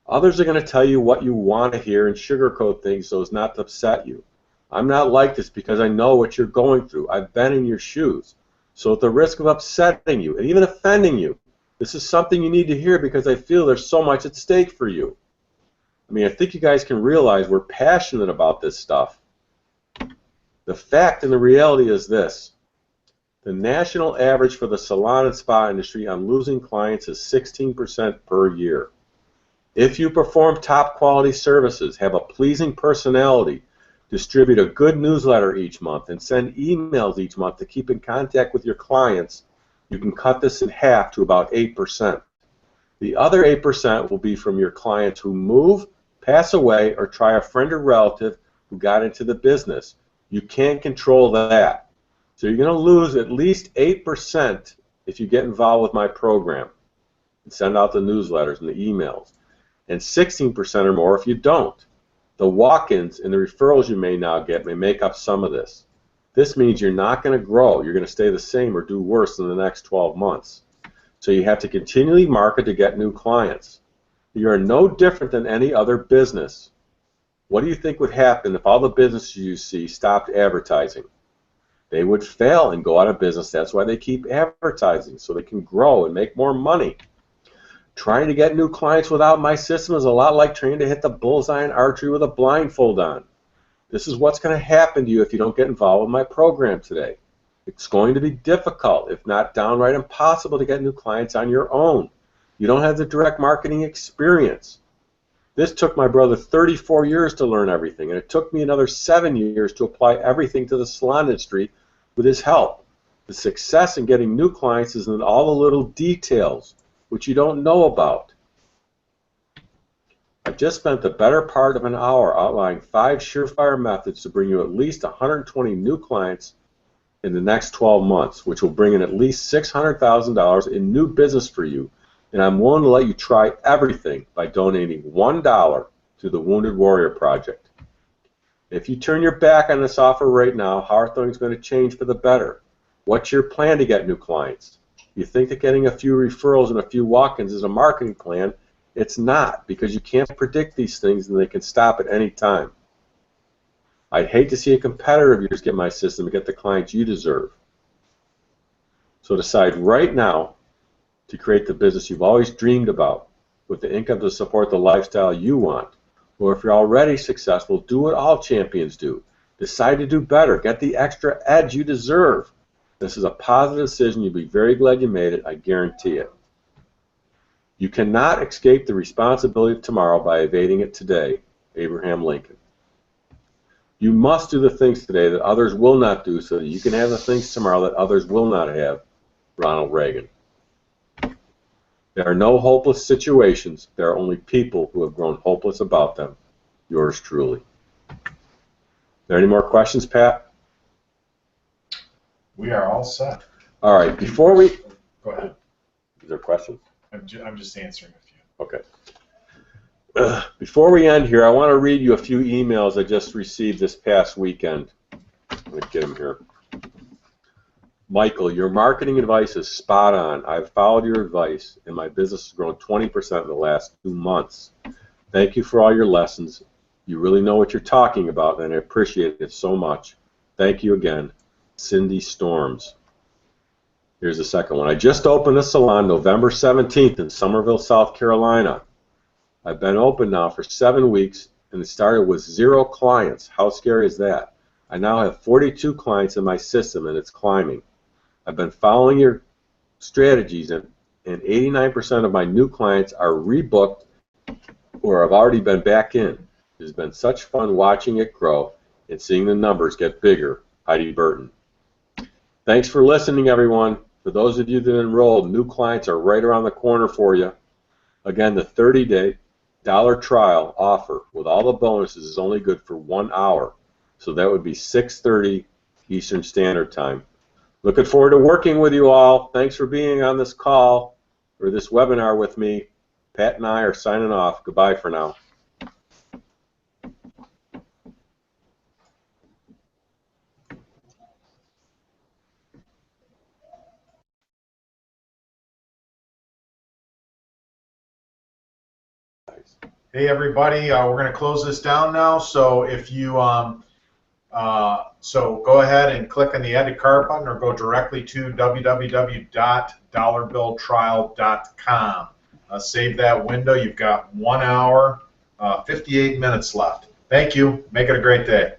Others are going to tell you what you want to hear and sugarcoat things so as not to upset you. I'm not like this because I know what you're going through. I've been in your shoes. So at the risk of upsetting you and even offending you, this is something you need to hear because I feel there's so much at stake for you. I mean, I think you guys can realize we're passionate about this stuff. The fact and the reality is this. The national average for the salon and spa industry on losing clients is 16% per year. If you perform top quality services, have a pleasing personality, distribute a good newsletter each month, and send emails each month to keep in contact with your clients, you can cut this in half to about 8%. The other 8% will be from your clients who move, pass away, or try a friend or relative who got into the business. You can't control that. So you're going to lose at least 8% if you get involved with my program and send out the newsletters and the emails, and 16% or more if you don't. The walk-ins and the referrals you may now get may make up some of this. This means you're not going to grow. You're going to stay the same or do worse in the next 12 months. So you have to continually market to get new clients. You are no different than any other business. What do you think would happen if all the businesses you see stopped advertising? They would fail and go out of business. That's why they keep advertising, so they can grow and make more money. Trying to get new clients without my system is a lot like trying to hit the bullseye in archery with a blindfold on. This is what's going to happen to you if you don't get involved with my program today. It's going to be difficult, if not downright impossible, to get new clients on your own. You don't have the direct marketing experience. This took my brother 34 years to learn everything, and it took me another 7 years to apply everything to the salon industry with his help. The success in getting new clients is in all the little details, which you don't know about. I've just spent the better part of an hour outlining 5 surefire methods to bring you at least 120 new clients in the next 12 months, which will bring in at least $600,000 in new business for you. And I'm willing to let you try everything by donating $1 to the Wounded Warrior Project. If you turn your back on this offer right now, how are things going to change for the better? What's your plan to get new clients? You think that getting a few referrals and a few walk-ins is a marketing plan? It's not, because you can't predict these things and they can stop at any time. I'd hate to see a competitor of yours get my system and get the clients you deserve. So decide right now to create the business you've always dreamed about with the income to support the lifestyle you want. Or if you're already successful, do what all champions do. Decide to do better. Get the extra edge you deserve. This is a positive decision. You'll be very glad you made it. I guarantee it. You cannot escape the responsibility of tomorrow by evading it today. Abraham Lincoln. You must do the things today that others will not do so that you can have the things tomorrow that others will not have. Ronald Reagan. There are no hopeless situations. There are only people who have grown hopeless about them. Yours truly. Are there any more questions, Pat? We are all set. All right. Before we... Go ahead. Is there questions? I'm just answering a few. Okay. Before we end here, I want to read you a few emails I just received this past weekend. I'm going to get them here. Michael, your marketing advice is spot on. I've followed your advice, and my business has grown 20% in the last 2 months. Thank you for all your lessons. You really know what you're talking about, and I appreciate it so much. Thank you again. Cindy Storms. Here's the second one. I just opened a salon November 17th in Somerville, South Carolina. I've been open now for 7 weeks, and it started with 0 clients. How scary is that? I now have 42 clients in my system, and it's climbing. I've been following your strategies, and 89% of my new clients are rebooked or have already been back in. It has been such fun watching it grow and seeing the numbers get bigger. Heidi Burton. Thanks for listening, everyone. For those of you that enrolled, new clients are right around the corner for you. Again, the 30-day dollar trial offer with all the bonuses is only good for 1 hour. So that would be 6:30 Eastern Standard Time. Looking forward to working with you all. Thanks for being on this call or this webinar with me. Pat and I are signing off. Goodbye for now. Hey everybody, we're going to close this down now. So if you so go ahead and click on the Add to Cart button or go directly to www.dollarbilltrial.com. Save that window. You've got 1 hour, 58 minutes left. Thank you. Make it a great day.